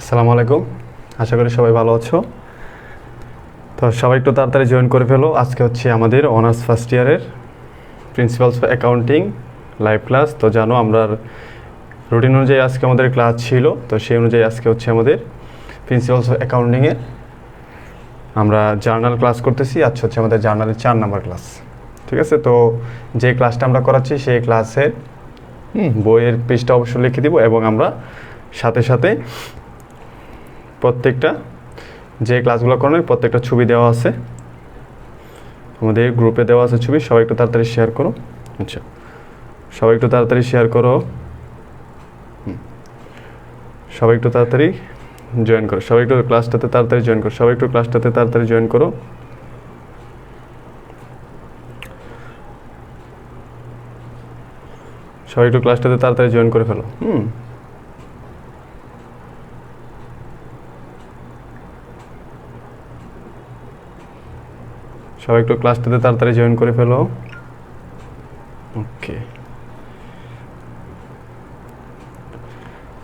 আসসালামু আলাইকুম। আশা করি সবাই ভালো আছো। তো সবাই একটু তাড়াতাড়ি জয়েন করে ফেলো। আজকে হচ্ছে আমাদের অনার্স ফার্স্ট ইয়ারের principles of accounting live class. তো জানো আমরা রুটিন অনুযায়ী আজকে আমাদের ক্লাস ছিল, তো সেই অনুযায়ী আজকে হচ্ছে আমাদের প্রিন্সিপালস অফ অ্যাকাউন্টিংয়ের আমরা জার্নাল ক্লাস করতেছি। আজকে হচ্ছে আমাদের জার্নালের 4 নাম্বার ক্লাস। ঠিক আছে, তো যে ক্লাসটা আমরা করাচ্ছি সেই ক্লাসের বইয়ের পেজটা অবশ্যই লিখে দিব, এবং আমরা সাথে সাথে প্রত্যেকটা যে ক্লাসগুলো করানোর প্রত্যেকটা ছবি দেওয়া আছে, আমাদের গ্রুপে দেওয়া আছে ছবি। সবাই একটু তাড়াতাড়ি শেয়ার করো। আচ্ছা, সবাই একটু তাড়াতাড়ি শেয়ার করো। সবাই একটু তাড়াতাড়ি জয়েন করো। সবাই একটু ক্লাসটাতে তাড়াতাড়ি জয়েন করো। সবাই একটু ক্লাসটাতে তাড়াতাড়ি জয়েন করো। সবাই একটু ক্লাসটাতে তাড়াতাড়ি জয়েন করে ফেলো। সবাই একটু ক্লাসটাতে তাড়াতাড়ি জয়েন করে ফেলো। ওকে,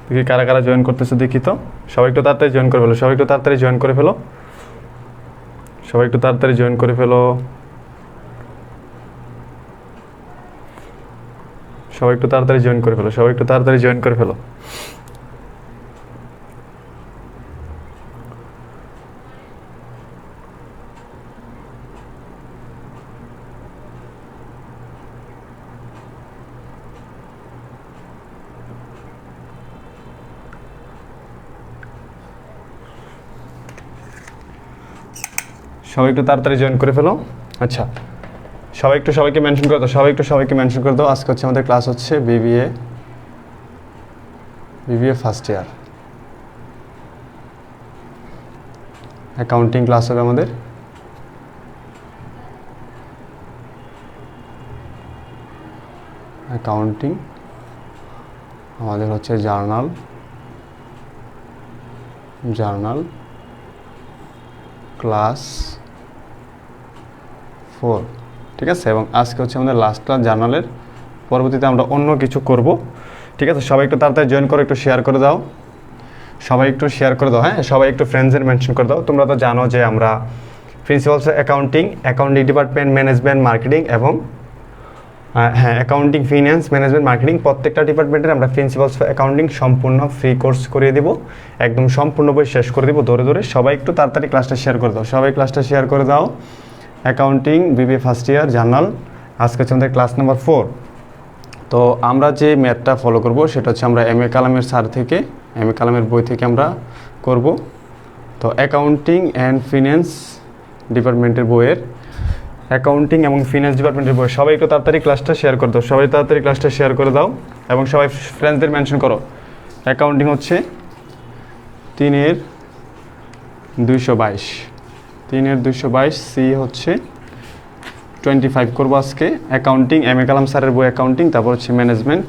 দেখি কারা কারা জয়েন করতেছে দেখি তো। সবাই একটু তাড়াতাড়ি জয়েন করে ফেলো। সবাই একটু তাড়াতাড়ি জয়েন করে ফেলো। সবাই একটু তাড়াতাড়ি জয়েন করে ফেলো। সবাই একটু তাড়াতাড়ি জয়েন করে ফেলো। সবাই একটু তাড়াতাড়ি জয়েন করে ফেলো। সবাই একটু তাড়াতাড়ি জয়েন করে ফেলো। আচ্ছা, সবাই একটু সবাইকে মেনশন করে দাও। সবাই একটু সবাইকে মেনশন করে দাও। আজকে হচ্ছে আমাদের ক্লাস হচ্ছে BBA first year accounting class হবে আমাদের। অ্যাকাউন্টিং আমাদের হচ্ছে জার্নাল ক্লাস 4। ঠিক আছে, এবং আজকে হচ্ছে আমাদের লাস্ট ক্লাস জার্নালের। পরবর্তীতে আমরা অন্য কিছু করব। ঠিক আছে, সবাই একটু তাড়াতাড়ি জয়েন করো, একটু শেয়ার করে দাও। সবাই একটু শেয়ার করে দাও। হ্যাঁ, সবাই একটু ফ্রেন্ডসের মেনশন করে দাও। তোমরা তো জানো যে আমরা principles of accounting department, management, marketing এবং অ্যাকাউন্টিং, ফিন্যান্স, ম্যানেজমেন্ট, মার্কেটিং প্রত্যেকটা ডিপার্টমেন্টের আমরা প্রিন্সিপালস অফ অ্যাকাউন্টিং সম্পূর্ণ ফ্রি কোর্স করিয়ে দিব। একদম সম্পূর্ণ বই শেষ করে দিব ধরে ধরে। সবাই একটু তাড়াতাড়ি ক্লাসটা শেয়ার করে দাও। সবাই ক্লাসটা শেয়ার করে দাও। Accounting BBA first year journal, আজকে হচ্ছে আমাদের ক্লাস নাম্বার 4। তো আমরা যে ম্যাথটা ফলো করব সেটা হচ্ছে আমরা এম এ কালামের বই থেকে আমরা করব। তো অ্যাকাউন্টিং অ্যান্ড ফিন্যান্স ডিপার্টমেন্টের বইয়ের অ্যাকাউন্টিং এবং ফিন্যান্স ডিপার্টমেন্টের বই। সবাই একটু তাড়াতাড়ি ক্লাসটা শেয়ার করে দাও। সবাই তাড়াতাড়ি ক্লাসটা শেয়ার করে দাও এবং সবাই ফ্রেন্ডসদের মেনশন করো। অ্যাকাউন্টিং হচ্ছে 3/222, সি হচ্ছে 25 করবো আজকে। অ্যাকাউন্টিং এম এ কালাম স্যারের বই অ্যাকাউন্টিং, তারপর হচ্ছে ম্যানেজমেন্ট।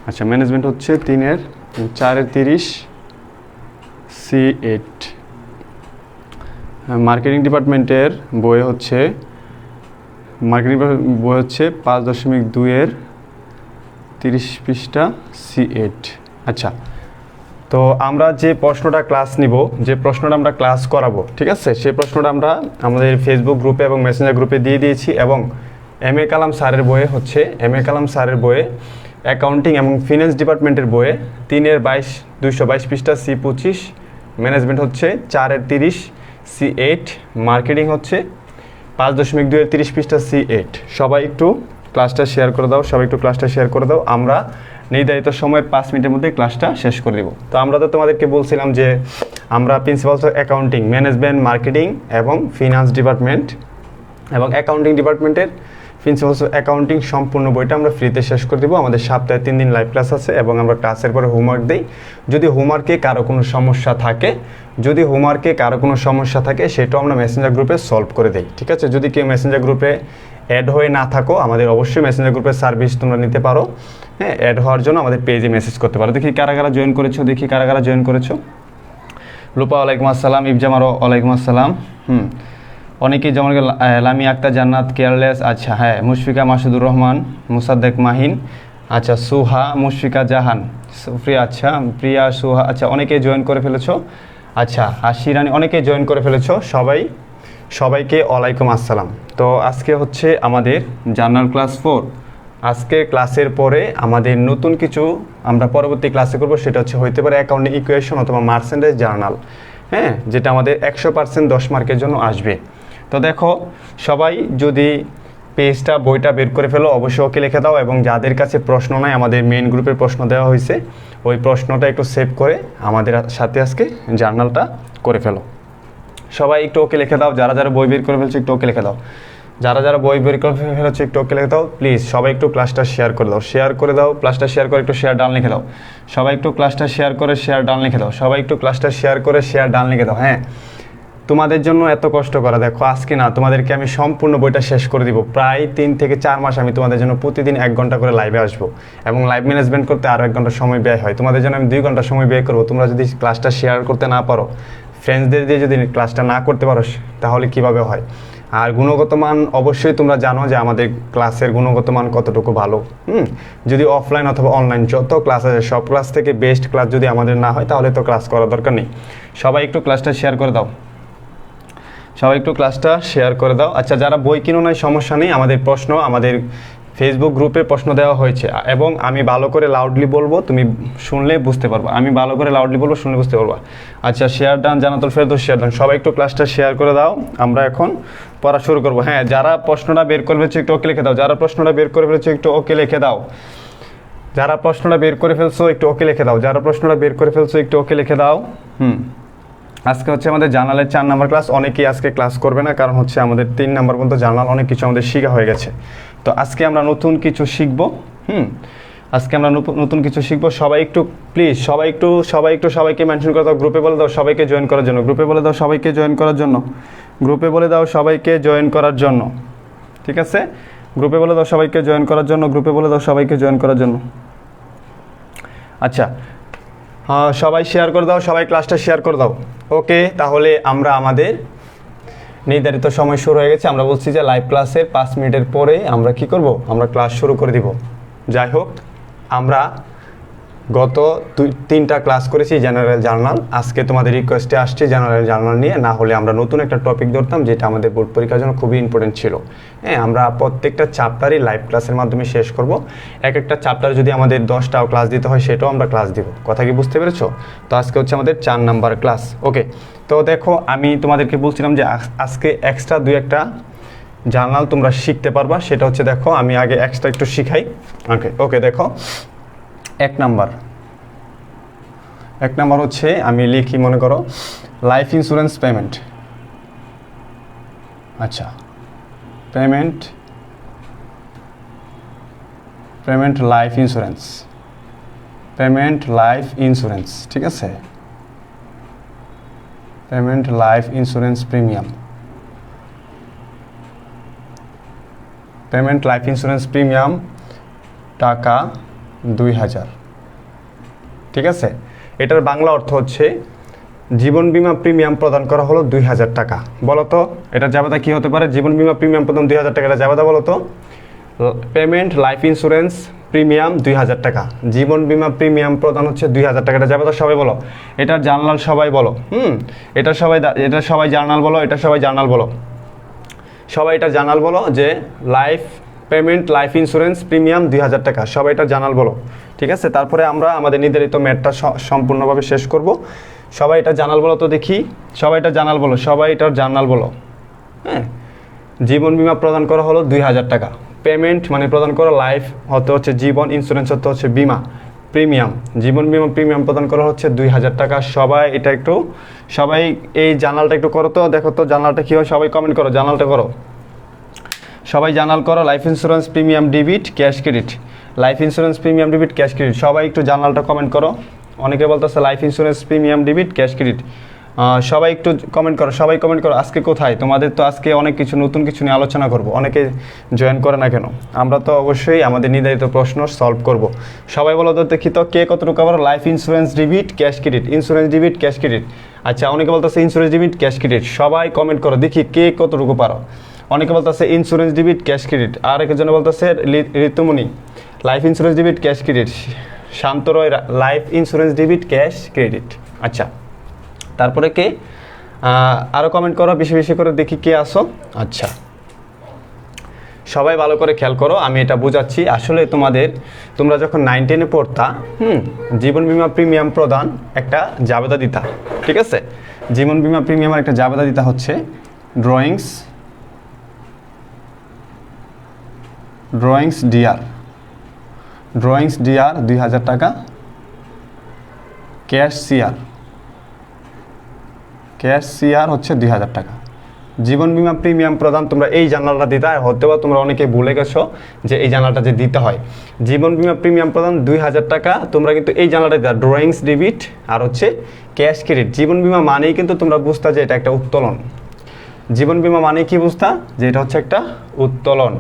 আচ্ছা, ম্যানেজমেন্ট হচ্ছে 3/430, সি 8। মার্কেটিং ডিপার্টমেন্টের বই হচ্ছে 5.2 30 পৃষ্ঠা, সি 8। আচ্ছা, তো আমরা যে প্রশ্নটা ক্লাস নিব, যে প্রশ্নটা আমরা ক্লাস করাবো, ঠিক আছে, সেই প্রশ্নটা আমরা আমাদের ফেসবুক গ্রুপে এবং মেসেঞ্জার গ্রুপে দিয়ে দিয়েছি। এবং এম এ কালাম স্যারের বইয়ে অ্যাকাউন্টিং এবং ফিন্যান্স ডিপার্টমেন্টের বইয়ে 3/222 পৃষ্ঠা, সি 25। ম্যানেজমেন্ট হচ্ছে 4/30, সি 8। মার্কেটিং হচ্ছে 5.2 30 পৃষ্ঠা, সি 8। সবাই একটু ক্লাসটা শেয়ার করে দাও। সবাই একটু ক্লাসটা শেয়ার করে দাও। আমরা নির্ধারিত সময়ের 5 মিনিটের মধ্যে ক্লাসটা শেষ করে দেব। তো আমরা তো তোমাদেরকে বলছিলাম যে আমরা principles of accounting, management, marketing এবং ফিন্যান্স ডিপার্টমেন্ট এবং অ্যাকাউন্টিং ডিপার্টমেন্টের প্রিন্সিপালস অফ অ্যাকাউন্টিং সম্পূর্ণ বইটা আমরা ফ্রিতে শেষ করে দেবো। আমাদের সপ্তাহে 3 দিন লাইভ ক্লাস আছে এবং আমরা ক্লাসের পরে হোমওয়ার্ক দিই। যদি হোমওয়ার্কে কারো কোনো সমস্যা থাকে সেটাও আমরা মেসেঞ্জার গ্রুপে সলভ করে দিই। ঠিক আছে, যদি কেউ মেসেঞ্জার গ্রুপে অ্যাড হয়ে না থাকো, আমাদের অবশ্যই মেসেঞ্জার গ্রুপের সার্ভিস তোমরা নিতে পারো। হ্যাঁ, অ্যাড হওয়ার জন্য আমাদের পেজে মেসেজ করতে পারো। দেখি কারা কারা জয়েন করেছো। লুপা ওয়ালাইকুম আসসালাম, ইফজামারও ওয়ালাইকুম আসসালাম। অনেকেই যেমন লামি আক্তার জান্নাত, কেয়ারলেস। আচ্ছা, হ্যাঁ, মুশফিকা মাসুদুর রহমান, মুসাদ্দেক মাহিন। আচ্ছা, সুহা, মুশফিকা জাহান, সুপ্রিয়া, আচ্ছা প্রিয়া, সুহা, আচ্ছা অনেকে জয়েন করে ফেলেছো। আচ্ছা আশিরানি, অনেকে জয়েন করে ফেলেছো। সবাইকে ওয়ালাইকুম আসসালাম। তো আজকে হচ্ছে আমাদের জার্নাল ক্লাস 4। আজকে ক্লাসের পরে আমাদের নতুন কিছু আমরা পরবর্তী ক্লাসে করব, সেটা হতে পারে অ্যাকাউন্টিং ইকুয়েশন অথবা মার্চেন্ডাইজ জার্নাল, হ্যাঁ, যেটা আমাদের 100% 10 মার্কের জন্য আসবে। তো দেখো, সবাই যদি বইটা বের করে ফেলো, অবশ্যই ওকে লিখে দাও, এবং যাদের কাছে প্রশ্ন নাই, আমাদের মেইন গ্রুপের প্রশ্ন দেওয়া হয়েছে, ওই প্রশ্নটা একটু সেভ করে আমাদের সাথে আজকে জার্নালটা করে ফেলো। সবাই একটু ওকে লিখে দাও। যারা বই বের করে ফেলছে একটু ওকে লিখে দাও। যারা বই বের করে ফেলছে একটু ওকে লিখে দাও প্লিজ। সবাই একটু ক্লাসটা শেয়ার করে দাও। ক্লাসটা শেয়ার করে একটু শেয়ার ডান লিখে দাও। সবাই একটু ক্লাসটা শেয়ার করে শেয়ার ডান লিখে দাও। সবাই একটু ক্লাসটা শেয়ার করে শেয়ার ডান লিখে দাও। হ্যাঁ, তোমাদের জন্য এত কষ্ট করা, দেখো আজকে না, তোমাদেরকে আমি সম্পূর্ণ বইটা শেষ করে দিব। প্রায় 3 থেকে 4 মাস আমি তোমাদের জন্য প্রতিদিন 1 ঘন্টা করে লাইভে আসবো, এবং লাইভ ম্যানেজমেন্ট করতে আরও 1 ঘন্টা সময় ব্যয় হয়। তোমাদের জন্য আমি 2 ঘন্টা সময় ব্যয় করবো। তোমরা যদি ক্লাসটা শেয়ার করতে না পারো, ফ্রেন্ডসদের দিয়ে যদি ক্লাসটা না করতে পারো, তাহলে কিভাবে হয়? আর গুণগত মান অবশ্যই তোমরা জানো যে আমাদের ক্লাসের গুণগত মান কতটুকু ভালো। যদি অফলাইন অথবা অনলাইন যত ক্লাস আছে, সব ক্লাস থেকে বেস্ট ক্লাস যদি আমাদের না হয়, তাহলে তো ক্লাস করার দরকার নেই। সবাই একটু ক্লাসটা শেয়ার করে দাও। আচ্ছা, যারা বই কিনো নাই সমস্যা নেই, আমাদের প্রশ্ন আমাদের ফেসবুক গ্রুপে প্রশ্ন দেওয়া হয়েছে, এবং আমি ভালো করে লাউডলি বলবো, তুমি শুনলে বুঝতে পারবা। শুনলে বুঝতে পারবা। আচ্ছা, share done, Jannatul Ferdous share done. সবাই একটু ক্লাসটা শেয়ার করে দাও। আমরা এখন পড়া শুরু করবো। হ্যাঁ, যারা প্রশ্নটা বের করে ফেলছো একটু ওকে লিখে দাও। যারা প্রশ্নটা বের করে ফেলছো একটু ওকে লিখে দাও। আজকে হচ্ছে আমাদের জার্নালের 4 নম্বর ক্লাস। অনেকেই আজকে ক্লাস করবে না, কারণ হচ্ছে আমাদের 3 নম্বর পর্যন্ত জার্নাল, অনেক কিছু আমাদের শেখা হয়ে গেছে। তো আজকে আমরা নতুন কিছু শিখবো। সবাই একটু প্লিজ, সবাইকে মেনশন করে দাও। গ্রুপে বলে দাও সবাইকে জয়েন করার জন্য। ঠিক আছে, গ্রুপে বলে দাও সবাইকে জয়েন করার জন্য। আচ্ছা, সবাই শেয়ার করে দাও, সবাই ক্লাসটা শেয়ার করে দাও। ওকে, তাহলে আমরা আমাদের নির্ধারিত সময় শুরু হয়ে গেছে। আমরা বলছি যে লাইভ ক্লাসের 5 মিনিটের পরে আমরা কি করব? আমরা ক্লাস শুরু করে দিব। যাই হোক, আমরা গত 3টা ক্লাস করেছি জেনারেল জার্নাল। আজকে তোমাদের রিকোয়েস্টে আসছে জেনারেল জার্নাল নিয়ে, না হলে আমরা নতুন একটা টপিক ধরতাম, যেটা আমাদের বোর্ড পরীক্ষার জন্য খুবই ইম্পর্টেন্ট ছিল। হ্যাঁ, আমরা প্রত্যেকটা চ্যাপ্টারই লাইভ ক্লাসের মাধ্যমে শেষ করব। একটা চ্যাপ্টার যদি আমাদের 10টাও ক্লাস দিতে হয়, সেটাও আমরা ক্লাস দিব। কথা কি বুঝতে পেরেছো? তো আজকে হচ্ছে আমাদের 4 নাম্বার ক্লাস। ওকে, তো দেখো, আমি তোমাদেরকে বলছিলাম যে আজকে এক্সট্রা 2-1টা জার্নাল তোমরা শিখতে পারবা। সেটা হচ্ছে, দেখো আমি আগে এক্সট্রা একটু শিখাই। ওকে, দেখো, 1 নাম্বার হচ্ছে, আমি লিখি, মনে করো লাইফ ইন্স্যুরেন্স পেমেন্ট। আচ্ছা, পেমেন্ট লাইফ ইন্স্যুরেন্স, ঠিক আছে। পেমেন্ট লাইফ ইন্স্যুরেন্স প্রিমিয়াম টাকা 2000। ঠিক আছে, এটার বাংলা অর্থ হচ্ছে জীবন বীমা প্রিমিয়াম প্রদান করা হলো 2000 টাকা। বলো তো এটা জাবেদা কি হতে পারে? জীবন বীমা প্রিমিয়াম প্রদান 2000 টাকা, এটা জাবেদা বলো তো। পেমেন্ট লাইফ ইন্স্যুরেন্স প্রিমিয়াম 2000 টাকা, জীবন বীমা প্রিমিয়াম প্রদান হচ্ছে 2000 টাকা। এটা জাবেদা সবাই বলো। এটার জার্নাল সবাই বলো। এটা সবাই জার্নাল বলো। সবাই এটা জার্নাল বলো যে পেমেন্ট লাইফ ইন্স্যুরেন্স প্রিমিয়াম 2000 টাকা। সবাই এটা জার্নাল বলো। ঠিক আছে, তারপরে আমরা আমাদের নির্ধারিত ম্যাথটা সম্পূর্ণভাবে শেষ করব। সবাই এটা জার্নাল বলো তো দেখি। সবাই এটার জার্নাল বলো। হ্যাঁ, জীবন বীমা প্রদান করা হলো 2000 টাকা। পেমেন্ট মানে প্রদান করা, লাইফ হচ্ছে জীবন, ইন্স্যুরেন্স হচ্ছে বীমা, প্রিমিয়াম, জীবন বীমা প্রিমিয়াম প্রদান করা হচ্ছে 2000 টাকা। সবাই এই জার্নালটা একটু করো তো। দেখো তো জার্নালটা কী হয়, সবাই কমেন্ট করো, জার্নালটা করো। সবাই জার্নাল করো। Life insurance premium debit cash credit, সবাই একটু জার্নালটা কমেন্ট করো। অনেকে বলতেছে life insurance premium debit cash credit. সবাই একটু কমেন্ট করো। আজকে কোথায় তোমাদের? তো আজকে অনেক কিছু নতুন কিছু নিয়ে আলোচনা করব। অনেকে জয়েন করে না কেন? আমরা তো অবশ্যই আমাদের নির্ধারিত প্রশ্ন সলভ করব। সবাই বলো তো দেখি তো, কে কতটুকু আবার life insurance debit cash credit. আচ্ছা, অনেকে বলতেছে ইন্স্যুরেন্স ডেবিট ক্যাশ ক্রেডিট। সবাই কমেন্ট করো দেখি কে কতটুকু পারো। অনেকে বলতেছে ইন্স্যুরেন্স ডেবিট ক্যাশ ক্রেডিট, আর একজন বলতেছে Ritumoni life insurance debit cash credit. শান্তরয় life insurance debit cash credit. আচ্ছা, তারপরে কে আরও কমেন্ট করো বেশি বেশি করে, দেখি কে আসো। আচ্ছা, সবাই ভালো করে খেয়াল করো, আমি এটা বোঝাচ্ছি। আসলে তোমরা যখন 9 10-এ পড়তা, জীবন বীমা প্রিমিয়াম প্রদান একটা জাবেদা দিতা, ঠিক আছে? জীবন বীমা প্রিমিয়ামের একটা জাবেদা দিতা হচ্ছে ড্রয়িংস ডিআর 2000 টাকা, ক্যাশ সিআর হচ্ছে 2000 টাকা। জীবন বীমা প্রিমিয়াম প্রদান তোমরা এই জার্নালটা দিতে হয়, হতে বা তোমরা অনেকে ভুলে গেছো যে এই জার্নালটা যে দিতে হয়। জীবন বীমা প্রিমিয়াম প্রদান 2000 টাকা, তোমরা কিন্তু এই জার্নালটা দিতে, ড্রয়িংস ডেবিট আর হচ্ছে ক্যাশ ক্রেডিট। জীবন বীমা মানেই কিন্তু তোমরা বুঝতা যে এটা একটা উত্তোলন। জীবন বীমা মানে কি বুঝতা? যে এটা হচ্ছে একটা উত্তোলন।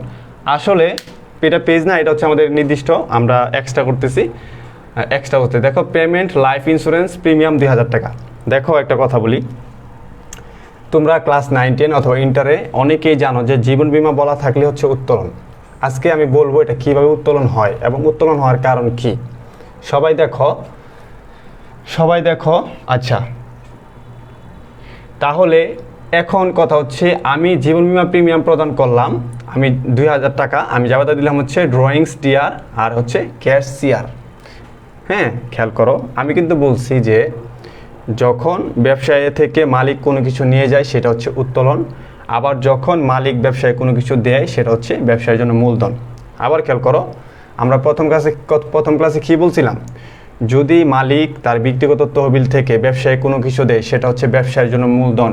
আসলে এটা পেজ না, এটা হচ্ছে আমাদের নির্দিষ্ট, আমরা এক্সট্রা করতেছি, এক্সট্রা হচ্ছে। দেখো, পেমেন্ট লাইফ ইন্স্যুরেন্স প্রিমিয়াম 2000 টাকা। দেখো একটা কথা বলি, তোমরা ক্লাস 9 10 অথবা ইন্টারে অনেকেই জানো যে জীবন বীমা বলা থাকলে হচ্ছে উত্তোলন। আজকে আমি বলবো এটা কিভাবে উত্তোলন হয় এবং উত্তোলন হওয়ার কারণ কি। সবাই দেখো। আচ্ছা, তাহলে এখন কথা হচ্ছে, আমি জীবন বীমা প্রিমিয়াম প্রদান করলাম, আমি 2000 টাকা আমি জাবেদা দিলাম হচ্ছে ড্রয়িংস ডিআর আর হচ্ছে ক্যাশ সিআর। হ্যাঁ, খেয়াল করো, আমি কিন্তু বলছি যে যখন ব্যবসায়ী থেকে মালিক কোনো কিছু নিয়ে যায় সেটা হচ্ছে উত্তোলন, আবার যখন মালিক ব্যবসায় কোনো কিছু দেয় সেটা হচ্ছে ব্যবসায়ের জন্য মূলধন। আবার খেয়াল করো, আমরা প্রথম ক্লাসে কী বলছিলাম? যদি মালিক তার ব্যক্তিগত তহবিল থেকে ব্যবসায় কোনো কিছু দেয় সেটা হচ্ছে ব্যবসায়ের জন্য মূলধন,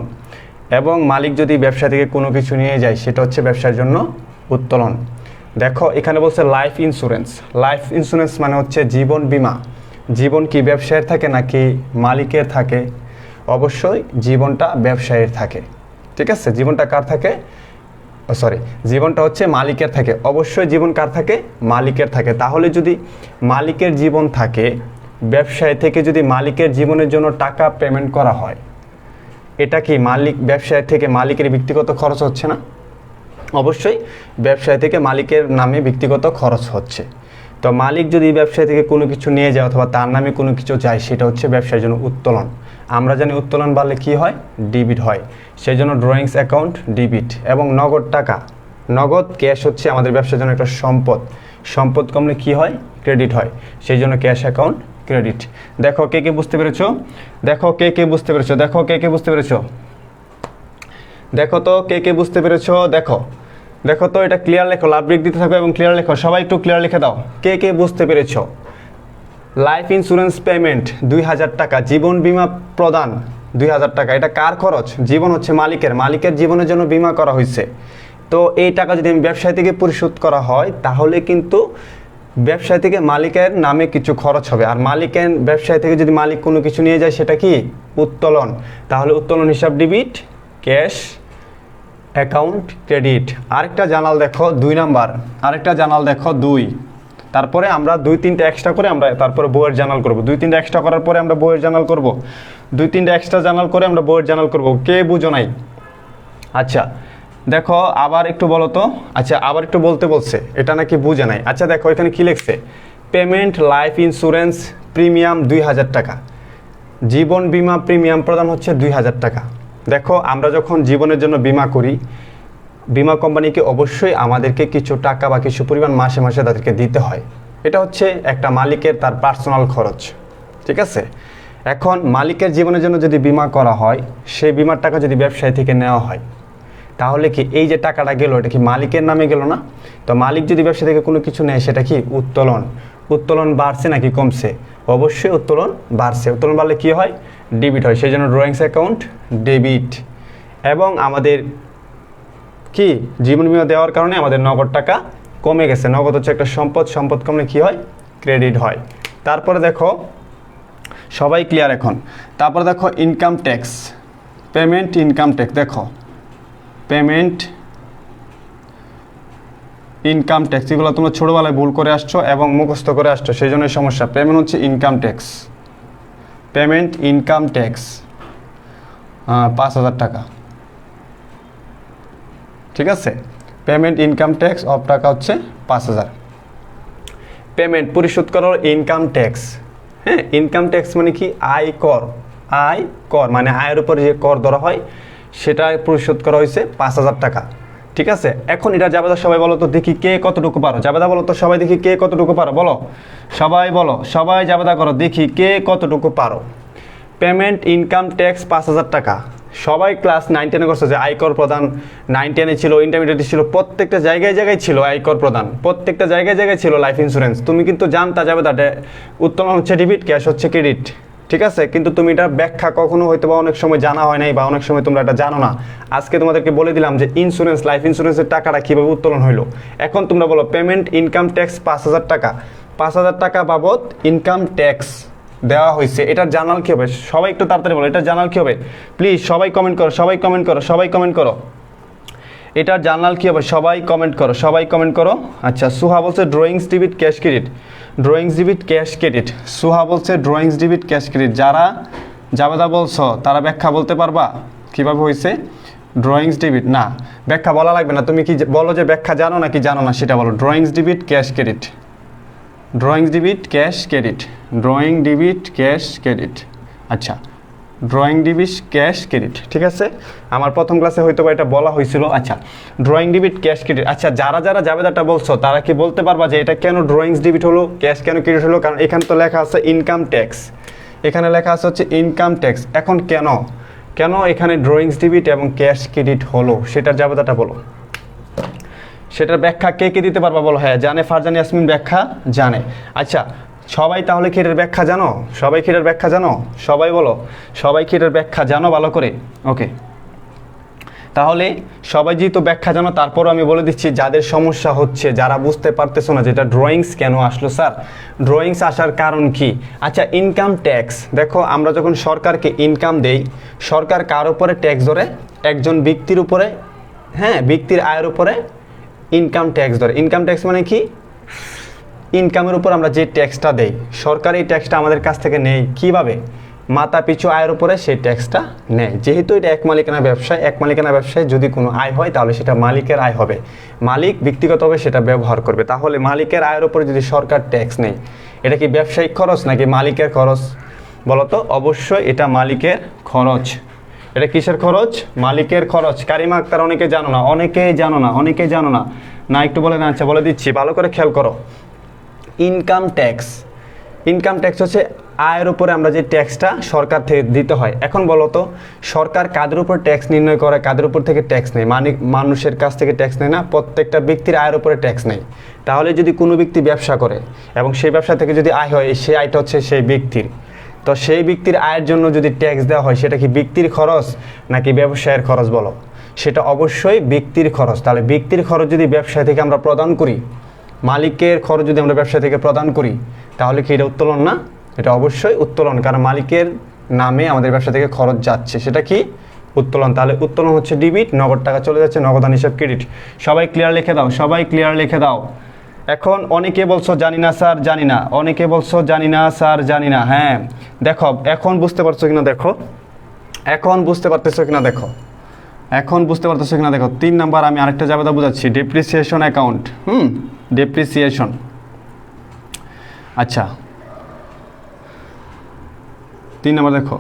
এবং মালিক যদি ব্যবসা থেকে কোনো কিছু নিয়ে যায় সেটা হচ্ছে ব্যবসার জন্য উত্তোলন। দেখো, এখানে বলছে লাইফ ইন্স্যুরেন্স মানে হচ্ছে জীবন বীমা। জীবন কি ব্যবসায়ের থাকে নাকি মালিকের থাকে? অবশ্যই জীবনটা ব্যবসায়ের থাকে, ঠিক আছে? জীবনটা কার থাকে? জীবনটা হচ্ছে মালিকের থাকে। অবশ্যই জীবন কার থাকে? মালিকের থাকে। তাহলে যদি মালিকের জীবন থাকে, ব্যবসায় থেকে যদি মালিকের জীবনের জন্য টাকা পেমেন্ট করা হয়, এটা কি ব্যবসায় থেকে মালিকের ব্যক্তিগত খরচ হচ্ছে না? অবশ্যই ব্যবসায় থেকে মালিকের নামে ব্যক্তিগত খরচ হচ্ছে। তো মালিক যদি ব্যবসায় থেকে কোনো কিছু নিয়ে যায় অথবা তার নামে কোনো কিছু যায় সেটা হচ্ছে ব্যবসার জন্য উত্তোলন। আমরা জানি উত্তোলন বাড়লে কি হয়? ডেবিট হয়। সেই জন্য ড্রয়িংস অ্যাকাউন্ট ডেবিট, এবং নগদ ক্যাশ হচ্ছে আমাদের ব্যবসার জন্য একটা সম্পদ কমলে কি হয়? ক্রেডিট হয়। সেই জন্য ক্যাশ অ্যাকাউন্ট ক্রেডিট। দেখো কে কে বুঝতে পেরেছো? দেখো তো কে কে বুঝতে পেরেছো? দেখো তো, এটা ক্লিয়ার লেখো, লাভ ব্রেক দিতে থাকো এবং ক্লিয়ার লেখো। সবাই একটু ক্লিয়ার লিখে দাও, কে কে বুঝতে পেরেছো? লাইফ ইন্স্যুরেন্স পেমেন্ট 2000 টাকা, জীবন বীমা প্রদান 2000 টাকা, এটা কার খরচ? জীবন হচ্ছে মালিকের জীবনের জন্য বীমা করা হয়েছে। তো এই টাকা যদি আমি ব্যবসায় থেকে পরিশোধ করা হয় তাহলে কিন্তু ব্যবসায় থেকে মালিকের নামে কিছু খরচ হবে, আর ব্যবসায় থেকে যদি মালিক কোনো কিছু নিয়ে যায় সেটা কি? উত্তোলন। তাহলে উত্তোলন হিসাব ডেবিট, ক্যাশ অ্যাকাউন্ট ক্রেডিট। আরেকটা জার্নাল দেখো 2 নাম্বার, আরেকটা জার্নাল দেখো 2। তারপরে আমরা 2-3টা এক্সট্রা করে আমরা তারপরে বইয়ের জার্নাল করব। 2-3টা এক্সট্রা করার পরে আমরা বইয়ের জার্নাল করব। 2-3টা এক্সট্রা জার্নাল করে আমরা বইয়ের জার্নাল করব। কে বুঝো নাই? আচ্ছা দেখো, আবার একটু বলো তো। আচ্ছা, আবার একটু বলতে বলছে, এটা নাকি বুঝে নাই। আচ্ছা দেখো, এখানে কি লিখছে? পেমেন্ট লাইফ ইন্স্যুরেন্স প্রিমিয়াম 2000 টাকা, জীবন বীমা প্রিমিয়াম প্রদান হচ্ছে 2000 টাকা। দেখো, আমরা যখন জীবনের জন্য বীমা করি, বীমা কোম্পানিকে অবশ্যই আমাদেরকে কিছু টাকা বা কিছু পরিমাণ মাসে মাসে তাদেরকে দিতে হয়। এটা হচ্ছে একটা মালিকের তার পার্সোনাল খরচ, ঠিক আছে? এখন মালিকের জীবনের জন্য যদি বীমা করা হয়, সেই বিমার টাকা যদি ব্যবসায়ী থেকে নেওয়া হয়, তাহলে কি এই যে টাকাটা গেল এটা কি মালিকের নামে গেল না? তো মালিক যদি ব্যবসা থেকে কোনো কিছু নেয় সেটা কি? উত্তোলন বাড়ছে নাকি কমছে? অবশ্যই উত্তোলন বাড়ছে। উত্তোলন বাড়লে কি হয়? ডেবিট হয়। সেই জন্য ড্রয়িংস অ্যাকাউন্ট ডেবিট। এবং আমাদের কি জীবন বীমা দেওয়ার কারণে আমাদের নগদ টাকা কমে গেছে। নগদ হচ্ছে একটা সম্পদ কমলে কি হয়? ক্রেডিট হয়। তারপরে দেখো, সবাই ক্লিয়ার এখন? তারপরে দেখো income tax, payment income tax. দেখো, পেমেন্ট ইনকাম ট্যাক্স, এগুলো তোমরা ছোটোবেলায় ভুল করে আসছো এবং মুখস্থ করে আসছো, সেই জন্য সমস্যা। পেমেন্ট হচ্ছে income tax, payment income tax 5000 টাকা, ঠিক আছে? পেমেন্ট ইনকাম ট্যাক্স অফ টাকা হচ্ছে 5000। পেমেন্ট পরিশোধ করা হলো ইনকাম ট্যাক্স। হ্যাঁ, ইনকাম ট্যাক্স মানে কি আয়কর, আয়কর মানে আয়ের উপরে যে কর ধরা হয় সেটা পরিশোধ করা হয়েছে 5,000 টাকা। ঠিক আছে, এখন এটা জাবেদা সবাই বলো তো দেখি কে কতটুকু পারো, জাবেদা বলো তো সবাই দেখি কে কতটুকু পারো, বলো সবাই, বলো সবাই জাবেদা করো দেখি কে কতটুকু পারো। পেমেন্ট ইনকাম ট্যাক্স 5,000 টাকা। সবাই ক্লাস 9-10 করছে যে আয়কর প্রদান, 9-10 ছিল, ইন্টারমিডিয়েটে ছিল, প্রত্যেকটা জায়গায় জায়গায় ছিল আয়কর প্রদান, প্রত্যেকটা জায়গায় জায়গায় ছিল লাইফ ইন্স্যুরেন্স। তুমি কিন্তু জানতা যাবে তাতে উত্তোলন হচ্ছে ডেবিট, ক্যাশ হচ্ছে ক্রেডিট। ঠিক আছে, কিন্তু তুমি এটা ব্যাখ্যা কখনো হয়তো বা অনেক সময় জানা হয় নাই, বা অনেক সময় তোমরা এটা জানো না। আজকে তোমাদেরকে বলে দিলাম যে ইন্স্যুরেন্স, লাইফ ইন্স্যুরেন্সের টাকাটা কীভাবে উত্তোলন হইলো। এখন তোমরা বলো পেমেন্ট ইনকাম ট্যাক্স 5,000 টাকা, 5,000 টাকা বাবদ ইনকাম ট্যাক্স দেওয়া হয়েছে। এটার জানাল কী হবে? সবাই একটু তাড়াতাড়ি বলো এটার জানাল কী হবে, প্লিজ সবাই কমেন্ট করো, সবাই কমেন্ট করো, সবাই কমেন্ট করো। এটার জানাল কী হবে? সবাই কমেন্ট করো, সবাই কমেন্ট করো। আচ্ছা, সুহা বলছে drawings debit cash credit, drawings debit cash credit. Suha বলছে ড্রয়িংস ডেবিট ক্যাশ ক্রেডিট। যারা জাবেদা বলছো তারা ব্যাখ্যা বলতে পারবা কীভাবে হয়েছে ড্রয়িংস ডেবিট? না, ব্যাখ্যা বলা লাগবে না, তুমি কি বলো যে ব্যাখ্যা জানো নাকি জানো না সেটা বলো। Drawings debit cash credit, drawings debit cash credit, drawing debit cash credit. আচ্ছা, ড্রয়িং ডেবিট ক্যাশ ক্রেডিট, ঠিক আছে। আমার প্রথম ক্লাসে হয়তো বা এটা বলা হয়েছিল। আচ্ছা, ড্রয়িং ডেবিট ক্যাশ ক্রেডিট। আচ্ছা, যারা যারা জাবেদাটা বলছো তারা কি বলতে পারবা যে এটা কেন ড্রয়িংস ডেবিট হলো, ক্যাশ কেন ক্রেডিট হলো? কারণ এখানে তো লেখা আছে ইনকাম ট্যাক্স, এখানে লেখা আছে হচ্ছে ইনকাম ট্যাক্স। এখন কেন কেন এখানে ড্রয়িংস ডেবিট এবং ক্যাশ ক্রেডিট হলো সেটার জাবেদাটা বলো, সেটার ব্যাখ্যা কে কে দিতে পারবা বলো। হ্যাঁ জানে, ফারজান ইয়াসমিন ব্যাখ্যা জানে। আচ্ছা, সবাই তাহলে কি এটার ব্যাখ্যা জানো? সবাই কি এটার ব্যাখ্যা জানো? সবাই বলো, সবাই কি এটার ব্যাখ্যা জানো ভালো করে? ওকে, তাহলে সবাই যেহেতু ব্যাখ্যা জানো, তারপরও আমি বলে দিচ্ছি যাদের সমস্যা হচ্ছে, যারা বুঝতে পারতেছো না যেটা ড্রয়িংস কেন আসলো স্যার, ড্রয়িংস আসার কারণ কি। আচ্ছা, ইনকাম ট্যাক্স, দেখো আমরা যখন সরকারকে ইনকাম দেই, সরকার কার উপরে ট্যাক্স ধরে? একজন ব্যক্তির উপরে, হ্যাঁ ব্যক্তির আয়ের উপরে ইনকাম ট্যাক্স ধরে। ইনকাম ট্যাক্স মানে কি? ইনকামের উপর আমরা যে ট্যাক্সটা দেই, সরকার এই ট্যাক্সটা আমাদের কাছ থেকে নেয় কীভাবে? মাথা পিছু আয়ের উপরে সেই ট্যাক্সটা নেয়। যেহেতু এটা এক মালিকানা ব্যবসায়, এক মালিকানা ব্যবসায় যদি কোনো আয় হয় তাহলে সেটা মালিকের আয় হবে, মালিক ব্যক্তিগতভাবে সেটা ব্যবহার করবে। তাহলে মালিকের আয়ের উপরে যদি সরকার ট্যাক্স নেয়, এটা কি ব্যবসায়িক খরচ নাকি মালিকের খরচ বলো তো? অবশ্যই এটা মালিকের খরচ। এটা কিসের খরচ? মালিকের খরচ। কারিমা আক্তার অনেকে জানো না, অনেকেই জানো না, অনেকেই জানো না, না একটু বলে না? আচ্ছা বলে দিচ্ছি, ভালো করে খেয়াল করো। ইনকাম ট্যাক্স, ইনকাম ট্যাক্স হচ্ছে আয়ের উপরে আমরা যে ট্যাক্সটা সরকার থেকে দিতে হয়। এখন বলো তো সরকার কাদের উপর ট্যাক্স নির্ণয় করে, কাদের উপর থেকে ট্যাক্স নেয়? মানুষের কাছ থেকে ট্যাক্স নেয় না, প্রত্যেকটা ব্যক্তির আয়ের উপরে ট্যাক্স নেয়। তাহলে যদি কোনো ব্যক্তি ব্যবসা করে এবং সেই ব্যবসা থেকে যদি আয় হয়, সেই আয়টা হচ্ছে সেই ব্যক্তির, তো সেই ব্যক্তির আয়ের জন্য যদি ট্যাক্স দেওয়া হয়, সেটা কি ব্যক্তির খরচ নাকি ব্যবসায়ের খরচ বলো? সেটা অবশ্যই ব্যক্তির খরচ। তাহলে ব্যক্তির খরচ যদি ব্যবসা থেকে আমরা প্রদান করি, মালিকের খরচ যদি আমরা ব্যবসা থেকে প্রদান করি, তাহলে কি এটা উত্তোলন না? এটা অবশ্যই উত্তোলন, কারণ মালিকের নামে আমাদের ব্যবসা থেকে খরচ যাচ্ছে, সেটা কি উত্তোলন। তাহলে উত্তোলন হচ্ছে ডেবিট, নগদ টাকা চলে যাচ্ছে, নগদান হিসাব ক্রেডিট। সবাই ক্লিয়ার লিখে দাও, সবাই ক্লিয়ার লিখে দাও। এখন অনেকে বলছো জানি না স্যার, জানি না, অনেকে বলছো জানি না স্যার, জানি না। হ্যাঁ দেখো এখন বুঝতে পারছো কিনা দেখো, এখন বুঝতে পারতেছো কিনা দেখো, এখন বুঝতে পারতেছো কিনা দেখো। 3 নাম্বার আমি আরেকটা জাবেদা বুঝাচ্ছি, ডেপ্রিসিয়েশন অ্যাকাউন্ট। ডেপ্রিসিয়েশন। আচ্ছা 3 নাম্বার দেখো।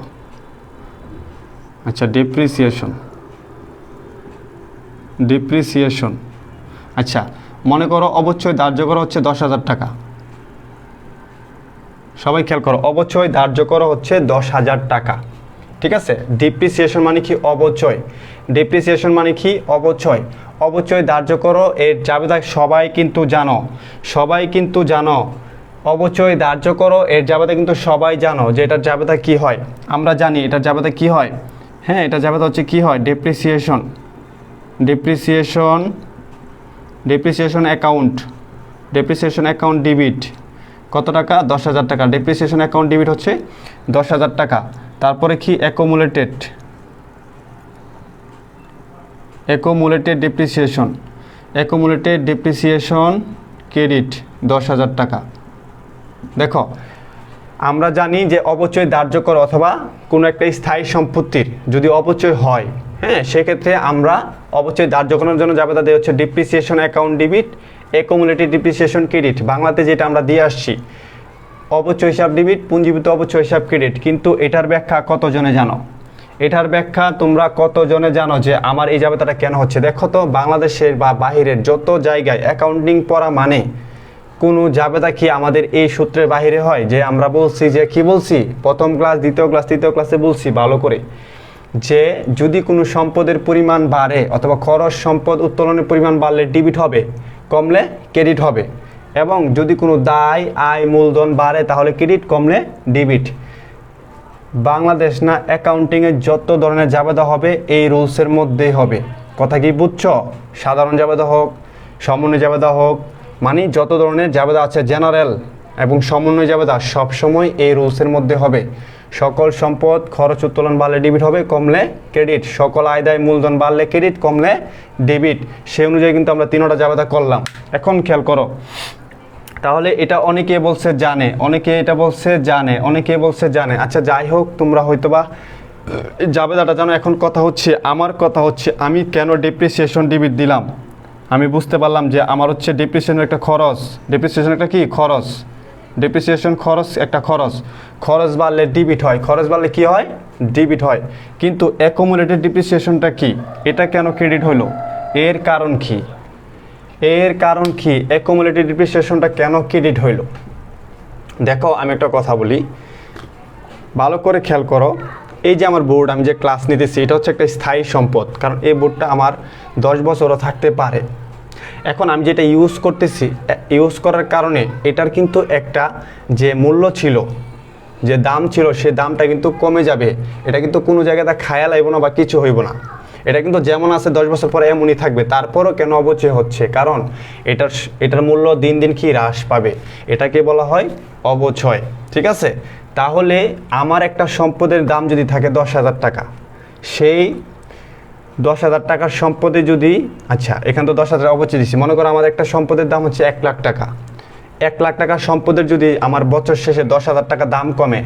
আচ্ছা ডেপ্রিসিয়েশন, ডেপ্রিসিয়েশন। আচ্ছা মনে করো অবশ্যই ধার্য করা হচ্ছে 10,000 টাকা। সবাই খেয়াল করো, অবশ্যই ধার্য করা হচ্ছে 10,000 টাকা। ঠিক আছে, ডেপ্রিসিয়েশন মানে কি? অবচয়। ডেপ্রিসিয়েশন মানে কি? অবচয়। অবচয় ধার্য করো, এর জাবেদা সবাই কিন্তু জানো, সবাই কিন্তু জানো। অবচয় ধার্য করো, এর জাবেদা কিন্তু সবাই জানো যে এটার জাবেদা কি হয়। আমরা জানি এটার জাবেদা কি হয়। হ্যাঁ, এটা জাবেদা হচ্ছে কি হয়? Depreciation, depreciation, depreciation account, depreciation account debit. কত টাকা? 10,000 টাকা। ডেপ্রিসিয়েশন অ্যাকাউন্ট ডেবিট হচ্ছে 10,000 টাকা। তারপরে কি? Accumulated, accumulated depreciation, accumulated depreciation credit 10,000 টাকা। দেখো আমরা জানি যে অবচয় ধার্য করা অথবা কোনো একটা স্থায়ী সম্পত্তির যদি অপচয় হয়, হ্যাঁ সেক্ষেত্রে আমরা অবচয় ধার্য করার জন্য জাবেদা দেওয়া হচ্ছে depreciation account debit accumulated depreciation credit, বাংলাতে যেটা আমরা দিয়ে আসছি অবচয় হিসাব ডেবিট, পুঞ্জীভূত অবচয় হিসাব ক্রেডিট। কিন্তু এটার ব্যাখ্যা কতজনে জানো? এটার ব্যাখ্যা তোমরা কতজনে জানো যে আমার এই জাবেদাটা কেন হচ্ছে? দেখো তো, বাংলাদেশের বা বাহিরের যত জায়গায় অ্যাকাউন্টিং পড়া মানে কোনো জাবেদা কি আমাদের এই সূত্রের বাহিরে হয়? যে আমরা বলছি যে কি বলছি প্রথম ক্লাস, দ্বিতীয় ক্লাস, তৃতীয় ক্লাসে বলছি ভালো করে, যে যদি কোনো সম্পদের পরিমাণ বাড়ে অথবা খরচ সম্পদ উত্তোলনের পরিমাণ বাড়লে ডেবিট হবে, কমলে ক্রেডিট হবে, এবং যদি কোনো দায় আয় মূলধন বাড়ে তাহলে ক্রেডিট, কমলে ডেবিট। বাংলাদেশ না অ্যাকাউন্টিংয়ের যত ধরনের জাবেদা হবে এই রুলসের মধ্যেই হবে। কথা কি বুঝছো? সাধারণ জাবেদা হোক, সমন্বয় জাবেদা হোক, মানে যত ধরনের জাবেদা আছে জেনারেল এবং সমন্বয় জাবেদা সবসময় এই রুলসের মধ্যে হবে। সকল সম্পদ খরচ উত্তোলন বাড়লে ডেবিট হবে, কমলে ক্রেডিট। সকল আয় দায় মূলধন বাড়লে ক্রেডিট, কমলে ডেবিট। সেই অনুযায়ী কিন্তু আমরা তিনটা জাবেদা করলাম। এখন খেয়াল করো, তাহলে এটা অনেকে বলছে জানে, অনেকে এটা বলছে জানে, অনেকে বলছে জানে। আচ্ছা যাই হোক, তোমরা হয়তোবা জাবেদাটা জানো। এখন কথা হচ্ছে, আমার কথা হচ্ছে আমি কেন ডেপ্রিসিয়েশন ডেবিট দিলাম? আমি বুঝতে পারলাম যে আমার হচ্ছে ডেপ্রিসিয়েশনের একটা খরচ, ডেপ্রিসিয়েশন একটা কি খরচ, ডেপ্রিসিয়েশন খরচ একটা খরচ, খরচ বাড়লে ডেবিট হয়, খরচ বাড়লে কি হয়? ডেবিট হয়। কিন্তু অ্যাকুমুলেটেড ডেপ্রিসিয়েশনটা কি? এটা কেন ক্রেডিট হলো? এর কারণ কি? এর কারণ কি? অ্যাকুমুলেটেড ডেপ্রিসিয়েশনটা কেন ক্রেডিট হইল? দেখো আমি একটা কথা বলি, ভালো করে খেয়াল করো। এই যে আমার বোর্ড, আমি যে ক্লাস নিতেছি, এটা হচ্ছে একটা স্থায়ী সম্পদ, কারণ এই বোর্ডটা আমার 10 বছরও থাকতে পারে। এখন আমি যেটা ইউজ করতেছি, ইউজ করার কারণে এটার কিন্তু একটা যে মূল্য ছিল, যে দাম ছিল, সে দামটা কিন্তু কমে যাবে। এটা কিন্তু কোনো জায়গাতে খায়া লাইব না বা কিছু হইব না। এটা কিন্তু যেমন আছে 10 বছর পরে এমনই থাকবে। তারপরও কেন অবচয় হচ্ছে? কারণ এটার মূল্য দিন দিন কি হ্রাস পাবে, এটাকে বলা হয় অবচয়। ঠিক আছে? তাহলে আমার একটা সম্পদের দাম যদি থাকে 10,000 টাকা, সেই 10,000 টাকার সম্পদে যদি, আচ্ছা এখানে তো 10,000 অবচয় দিচ্ছি, মনে করো আমার একটা সম্পদের দাম হচ্ছে 1 লাখ টাকা। 1 লাখ টাকার সম্পদের যদি আমার বছর শেষে 10,000 টাকা দাম কমে,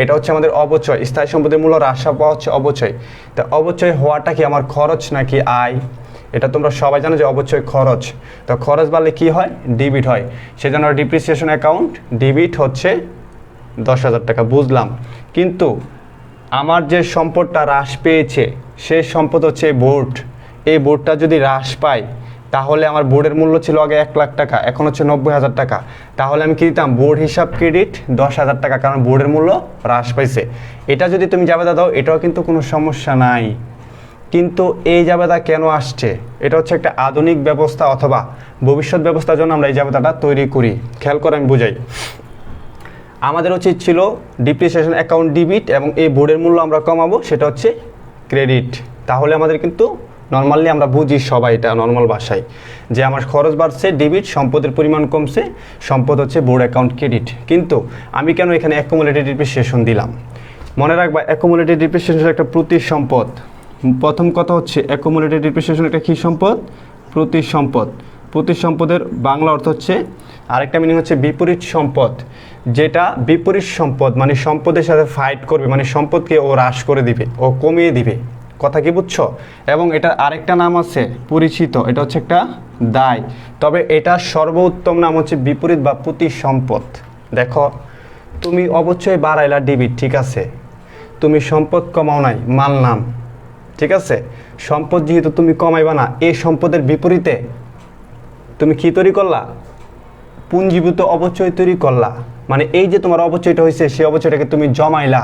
এটা হচ্ছে আমাদের অবচয়। স্থায়ী সম্পদের মূল্য হ্রাস পাওয়া হচ্ছে অবচয়। তা অবচয় হওয়াটা কি আমার খরচ নাকি আয়? এটা তোমরা সবাই জানো যে অবচয় খরচ। তো খরচ বাড়লে কি হয়? ডেবিট হয়। সেজন্য ডিপ্রিসিয়েশন অ্যাকাউন্ট ডেবিট হচ্ছে 10,000 টাকা, বুঝলাম। কিন্তু আমার যে সম্পদটা হ্রাস পেয়েছে, সেই সম্পদ হচ্ছে বোর্ড। এই বোর্ডটা যদি হ্রাস পায়, তাহলে আমার বোর্ডের মূল্য ছিল আগে 1 লাখ টাকা, এখন হচ্ছে 90,000 টাকা। তাহলে আমি কি দিতাম? বোর্ড হিসাব ক্রেডিট 10,000 টাকা, কারণ বোর্ডের মূল্য হ্রাস পাইছে। এটা যদি তুমি জাবেদা দাও, এটাও কিন্তু কোনো সমস্যা নাই। কিন্তু এই জাবেদা কেন আসছে? এটা হচ্ছে একটা আধুনিক ব্যবস্থা অথবা ভবিষ্যৎ ব্যবস্থার জন্য আমরা এই জাবেদাটা তৈরি করি। খেয়াল করে আমি বুঝাই। আমাদের উচিত ছিল ডিপ্রিসিয়েশন অ্যাকাউন্ট ডেবিট এবং এই বোর্ডের মূল্য আমরা কমাবো, সেটা হচ্ছে ক্রেডিট। তাহলে আমাদের কিন্তু নর্মালি আমরা বুঝি সবাই এটা নর্মাল ভাষায়, যে আমার খরচ বাড়ছে ডেবিট, সম্পদের পরিমাণ কমছে, সম্পদ হচ্ছে বোর্ড অ্যাকাউন্ট ক্রেডিট। কিন্তু আমি কেন এখানে অ্যাকুমুলেটেড ডিপ্রিসিয়েশন দিলাম? মনে রাখবা, অ্যাকুমুলেটেড ডিপ্রিসিয়েশন একটা প্রতি সম্পদ। প্রথম কথা হচ্ছে অ্যাকুমুলেটেড ডিপ্রিসিয়েশন একটা কী সম্পদ? প্রতি সম্পদ। প্রতি সম্পদের বাংলা অর্থ হচ্ছে, আরেকটা মিনিং হচ্ছে বিপরীত সম্পদ। যেটা বিপরীত সম্পদ মানে সম্পদের সাথে ফাইট করবে, মানে সম্পদকে ও হ্রাস করে দিবে, ও কমিয়ে দিবে। কথা কি বুঝছো? এবং এটার আরেকটা নাম আছে পরিচিত, এটা হচ্ছে একটা দায়। তবে এটা সর্বোত্তম নাম হচ্ছে বিপরীত বা প্রতি সম্পদ। দেখো, তুমি অবশ্যই বাড়াইলা ডেবিট, ঠিক আছে, তুমি সম্পদ কমাও নাই, মানলাম, ঠিক আছে। সম্পদ যেহেতু তুমি কমাইবা না, এই সম্পদের বিপরীতে তুমি কি তৈরি করলা? পুঞ্জীভূত অবচয় তৈরি করলা। মানে এই যে তোমার অবচয়টা হয়েছে, সেই অবচয়টাকে তুমি জমাইলা,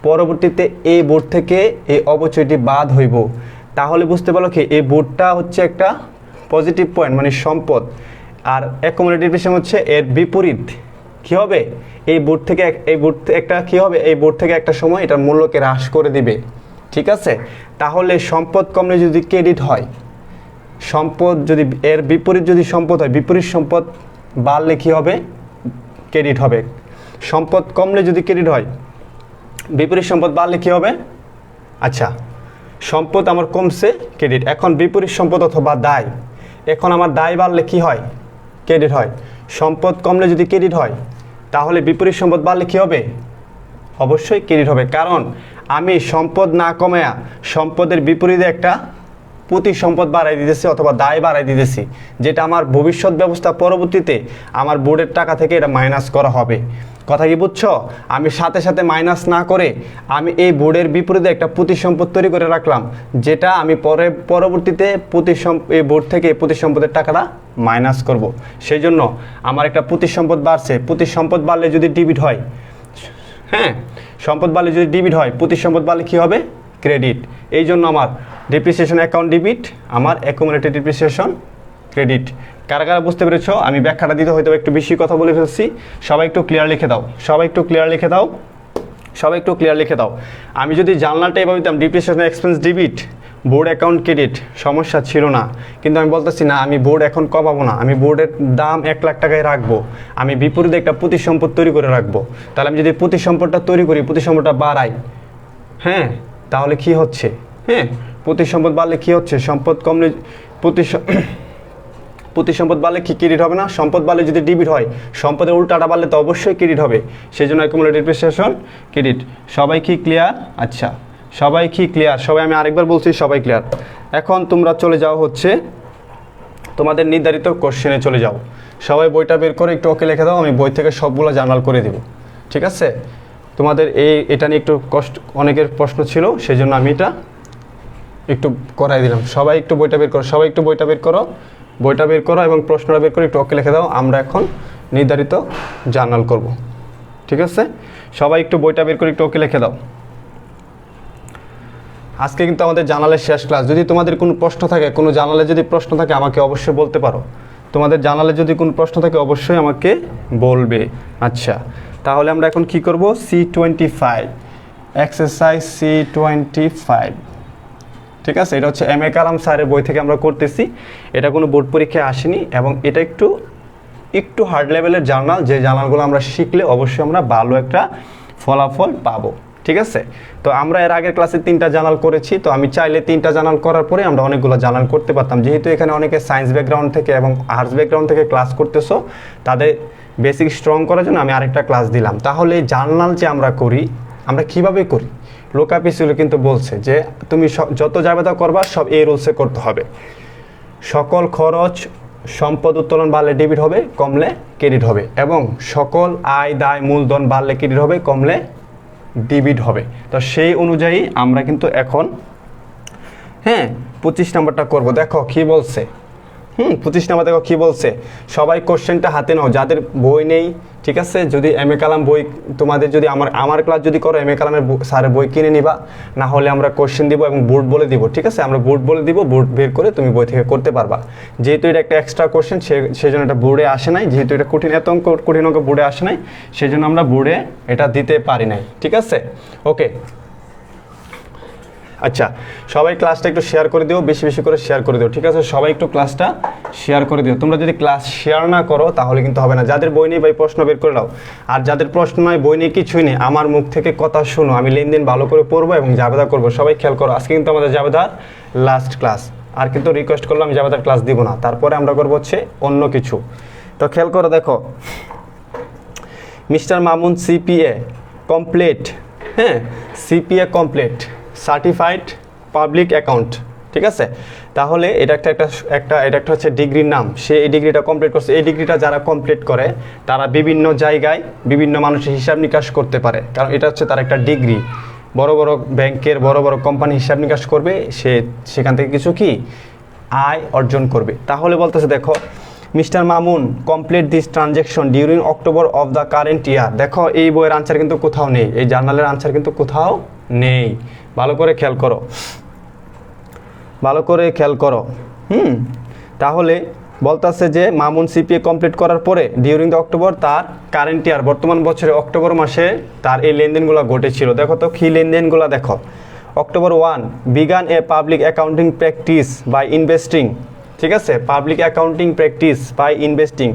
পরবর্তীতে এই বোর্ড থেকে এই অবচয়টি বাদ হইব। তাহলে বুঝতে পারলো কি, এই বোর্ডটা হচ্ছে একটা পজিটিভ পয়েন্ট, মানে সম্পদ। আর অ্যাকুমুলেটেড ডিপ্রিসিয়েশন হচ্ছে এর বিপরীত। কি হবে? এই বোর্ড থেকে একটা কি হবে? এই বোর্ড থেকে একটা সময় এটার মূল্যকে হ্রাস করে দিবে, ঠিক আছে। তাহলে সম্পদ কমলে যদি ক্রেডিট হয়, সম্পদ যদি এর বিপরীত যদি সম্পদ হয়, বিপরীত সম্পদ বাড়লে কি হবে? ক্রেডিট হবে। সম্পদ কমলে যদি ক্রেডিট হয়, বিপরীত সম্পদ বাড়লে কি হবে? আচ্ছা, সম্পদ আমার কমছে, ক্রেডিট। এখন বিপরীত সম্পদ অথবা দায়, এখন আমার দায় বাড়লে কি হয়? ক্রেডিট হয়। সম্পদ কমলে যদি ক্রেডিট হয়, তাহলে বিপরীত সম্পদ বাড়লে কি হবে? অবশ্যই ক্রেডিট হবে। কারণ আমি সম্পদ না কমায়া সম্পদের বিপরীতে একটা প্রতি সম্পদ বাড়াই দিতেছি অথবা দায় বাড়াই দিতেছি, যেটা আমার ভবিষ্যৎ ব্যবস্থা পরবর্তীতে আমার বোর্ডের টাকা থেকে এটা মাইনাস করা হবে। কথা কি বুঝছো? আমি সাথে সাথে মাইনাস না করে আমি এই বোর্ডের বিপরীতে একটা প্রতিসম্পদ তৈরি করে রাখলাম, যেটা আমি পরবর্তীতে এই বোর্ড থেকে প্রতিসম্পদের টাকাটা মাইনাস করব। সেই জন্য আমার একটা প্রতিসম্পদ বাড়ছে, প্রতিসম্পদ বাড়লে যদি ডেবিট হয়, হ্যাঁ সম্পদ বাড়লে যদি ডেবিট হয়, প্রতিসম্পদ বাড়লে কী হবে? ক্রেডিট। এই জন্য আমার ডিপ্রিসিয়েশন অ্যাকাউন্ট ডেবিট, আমার অ্যাকুমুলেটেড ডিপ্রিসিয়েশন ক্রেডিট। কারা কারা বুঝতে পেরেছো? আমি ব্যাখ্যাটা দিতে হয়তো একটু বেশি কথা বলে ফেলছি, সবাই একটু ক্লিয়ার লিখে দাও, সবাই একটু ক্লিয়ার লিখে দাও, সবাই একটু ক্লিয়ার লিখে দাও। আমি যদি জার্নালটা এভাবে দিতাম depreciation expense debit, board account credit, সমস্যা ছিল না। কিন্তু আমি বলতেছি না, আমি বোর্ড এখন কমাবো না, আমি বোর্ডের দাম 1 লাখ টাকায় রাখবো, আমি বিপরীতে একটা প্রতিসম্পদ তৈরি করে রাখবো। তাহলে আমি যদি প্রতিসম্পদটা তৈরি করি, প্রতিসম্পদটা বাড়াই, হ্যাঁ তাহলে কি হচ্ছে? হ্যাঁ প্রতিসম্পদ বাড়লে কি হচ্ছে? সম্পদ কমলে প্রতিসম্পদ বাড়লে কি ক্রেডিট হবে না? সম্পদ বাড়লে যদি ডেবিট হয়, সম্পদের উল্টাটা বাড়লে তো অবশ্যই ক্রেডিট হবে। সেই জন্য অ্যাকুমুলেটেড ডিপ্রিসিয়েশন ক্রেডিট। সবাই কি ক্লিয়ার? আচ্ছা সবাই কি ক্লিয়ার? সবাই আমি আরেকবার বলছি, সবাই ক্লিয়ার? এখন তোমরা চলে যাও হচ্ছে তোমাদের নির্ধারিত কোশ্চেনে চলে যাও। সবাই বইটা বের করে একটু ওকে লিখে দাও, আমি বই থেকে সবগুলো জার্নাল করে দেব, ঠিক আছে? তোমাদের এটা নিয়ে একটু অনেকের প্রশ্ন ছিল, সেই জন্য আমি এটা একটু করাই দিলাম। সবাই একটু বইটা বের করো, সবাই একটু বইটা বের করো, বইটা বের করো এবং প্রশ্নটা বের করে একটু ওকে লিখে দাও। আমরা এখন নির্ধারিত জার্নাল করব, ঠিক আছে? সবাই একটু বইটা বের করে একটু ওকে লিখে দাও। আজকে কিন্তু আমাদের জার্নালের শেষ ক্লাস। যদি তোমাদের কোনো প্রশ্ন থাকে, কোনো জার্নালে যদি প্রশ্ন থাকে আমাকে অবশ্যই বলতে পারো। তোমাদের জার্নালে যদি কোনো প্রশ্ন থাকে অবশ্যই আমাকে বলবে। আচ্ছা তাহলে আমরা এখন কি করব? C25 এক্সারসাইজ C25, ঠিক আছে? এটা হচ্ছে এম এ কালাম স্যারের বই থেকে আমরা করতেছি। এটা কোনো বোর্ড পরীক্ষায় আসেনি এবং এটা একটু হার্ড লেভেলের জার্নাল, যে জার্নালগুলো আমরা শিখলে অবশ্যই আমরা ভালো একটা ফলাফল পাবো, ঠিক আছে? তো আমরা এর আগের ক্লাসে 3টা জার্নাল করেছি, তো আমি চাইলে 3টা জার্নাল করার পরে আমরা অনেকগুলো জার্নাল করতে পারতাম। যেহেতু এখানে অনেকে সায়েন্স ব্যাকগ্রাউন্ড থেকে এবং আর্টস ব্যাকগ্রাউন্ড থেকে ক্লাস করতেছো, তাদের বেসিক স্ট্রং করার জন্য আমি আরেকটা ক্লাস দিলাম। তাহলে জার্নাল যে আমরা করি, আমরা কিভাবে করি? লোকাপিসগুলো কিন্তু বলছে যে তুমি যত জাবেদা করবা সব এই রুলসে করতে হবে। সকল খরচ সম্পদ উত্তোলন বাড়লে ডেবিট হবে, কমলে ক্রেডিট হবে, এবং সকল আয় দায় মূলধন বাড়লে ক্রেডিট হবে, কমলে ডেবিট হবে। তো সেই অনুযায়ী আমরা কিন্তু এখন 25 নাম্বারটা করব। দেখো কি বলছে, 25 নাম্বার দেখো কি বলছে। সবাই কোশ্চেনটা হাতে নাও, যাদের বই নেই, ঠিক আছে? যদি এম এ কালাম বই তোমাদের, যদি আমার ক্লাস যদি করো, এম এ কালামের স্যারের বই কিনে নিবা, না হলে আমরা কোশ্চেন দিব এবং বোর্ড বলে দিব, ঠিক আছে? আমরা বোর্ড বলে দিব, বোর্ড বের করে তুমি বই থেকে করতে পারবা। যেহেতু এটা একটা এক্সট্রা কোশ্চেন, সেই জন্য এটা বোর্ডে আসে নাই। যেহেতু এটা এত কঠিন অঙ্ক বোর্ডে আসে নাই, সেই জন্য আমরা বোর্ডে এটা দিতে পারি নাই, ঠিক আছে? ওকে আচ্ছা সবাই ক্লাসটা একটু শেয়ার করে দিও, বেশি বেশি করে শেয়ার করে দিও, ঠিক আছে? সবাই একটু ক্লাসটা শেয়ার করে দিও। তোমরা যদি ক্লাস শেয়ার না করো তাহলে কিন্তু হবে না। যাদের বই নেই ভাই প্রশ্ন বের করে দাও, আর যাদের প্রশ্ন নয়, বই নেই, কিছুই নেই, আমার মুখ থেকে কথা শোনো, আমি লেনদেন ভালো করে পড়বো এবং জাবেদা করবো। সবাই খেয়াল করো, আজকে কিন্তু আমাদের জাবেদার লাস্ট ক্লাস। আর কিন্তু রিকোয়েস্ট করলাম জাবেদার ক্লাস দিব না, তারপরে আমরা করবো হচ্ছে অন্য কিছু। তো খেয়াল করো, দেখো mister Mamun CPA complete, CPA complete certified public account, ঠিক আছে? তাহলে এটা একটা হচ্ছে ডিগ্রির নাম। সে এই ডিগ্রিটা কমপ্লিট করছে। এই ডিগ্রিটা যারা কমপ্লিট করে তারা বিভিন্ন জায়গায় বিভিন্ন মানুষের হিসাব নিকাশ করতে পারে, কারণ এটা হচ্ছে তার একটা ডিগ্রি। বড় বড় ব্যাংকের বড় বড় কোম্পানি হিসাব নিকাশ করবে, সেখান থেকে কিছু কি আয় অর্জন করবে। তাহলে বলতেছে দেখো, mister Mamun complete this transaction during October of the current year. দেখো এই বইয়ের আনসার কিন্তু কোথাও নেই, এই জার্নালের আনসার কিন্তু কোথাও নেই। ভালো করে খেয়াল করো, ভালো করে খেয়াল করো। তাহলে বলতেছে যে মামুন সিপিএ কমপ্লিট করার পরে ডিউরিং দ্য অক্টোবর, তার কারেন্ট ইয়ার বর্তমান বছরে অক্টোবর মাসে তার এই লেনদেনগুলো ঘটেছিল। দেখো তো কি লেনদেনগুলো, দেখো October 1 began a public accounting practice by investing, ঠিক আছে? Public accounting practice by investing,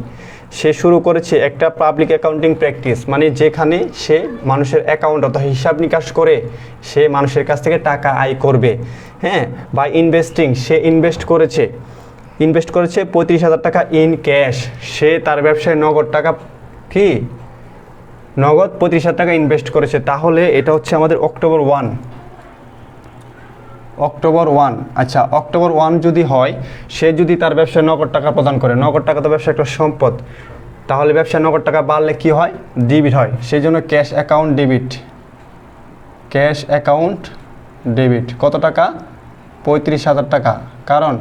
সে শুরু করেছে একটা পাবলিক অ্যাকাউন্টিং প্র্যাকটিস, মানে যেখানে সে মানুষের অ্যাকাউন্ট অথবা হিসাব নিকাশ করে সে মানুষের কাছ থেকে টাকা আয় করবে। বাই ইনভেস্টিং, সে ইনভেস্ট করেছে 35,000 টাকা ইন ক্যাশ। সে তার ব্যবসায় নগদ টাকা কি নগদ 35,000 টাকা ইনভেস্ট করেছে। তাহলে এটা হচ্ছে আমাদের অক্টোবর 1, অক্টোবর 1, আচ্ছা অক্টোবর 1 যদি হয়, সে যদি তার ব্যবসায় নগদ টাকা প্রদান করে, নগদ টাকা তো ব্যবসা একটা সম্পদ, তাহলে ব্যবসায় নগদ টাকা বাড়লে কি হয়? ডেবিট হয়। সেই জন্য cash account debit, cash account debit কত টাকা? 35,000 টাকা। কারণ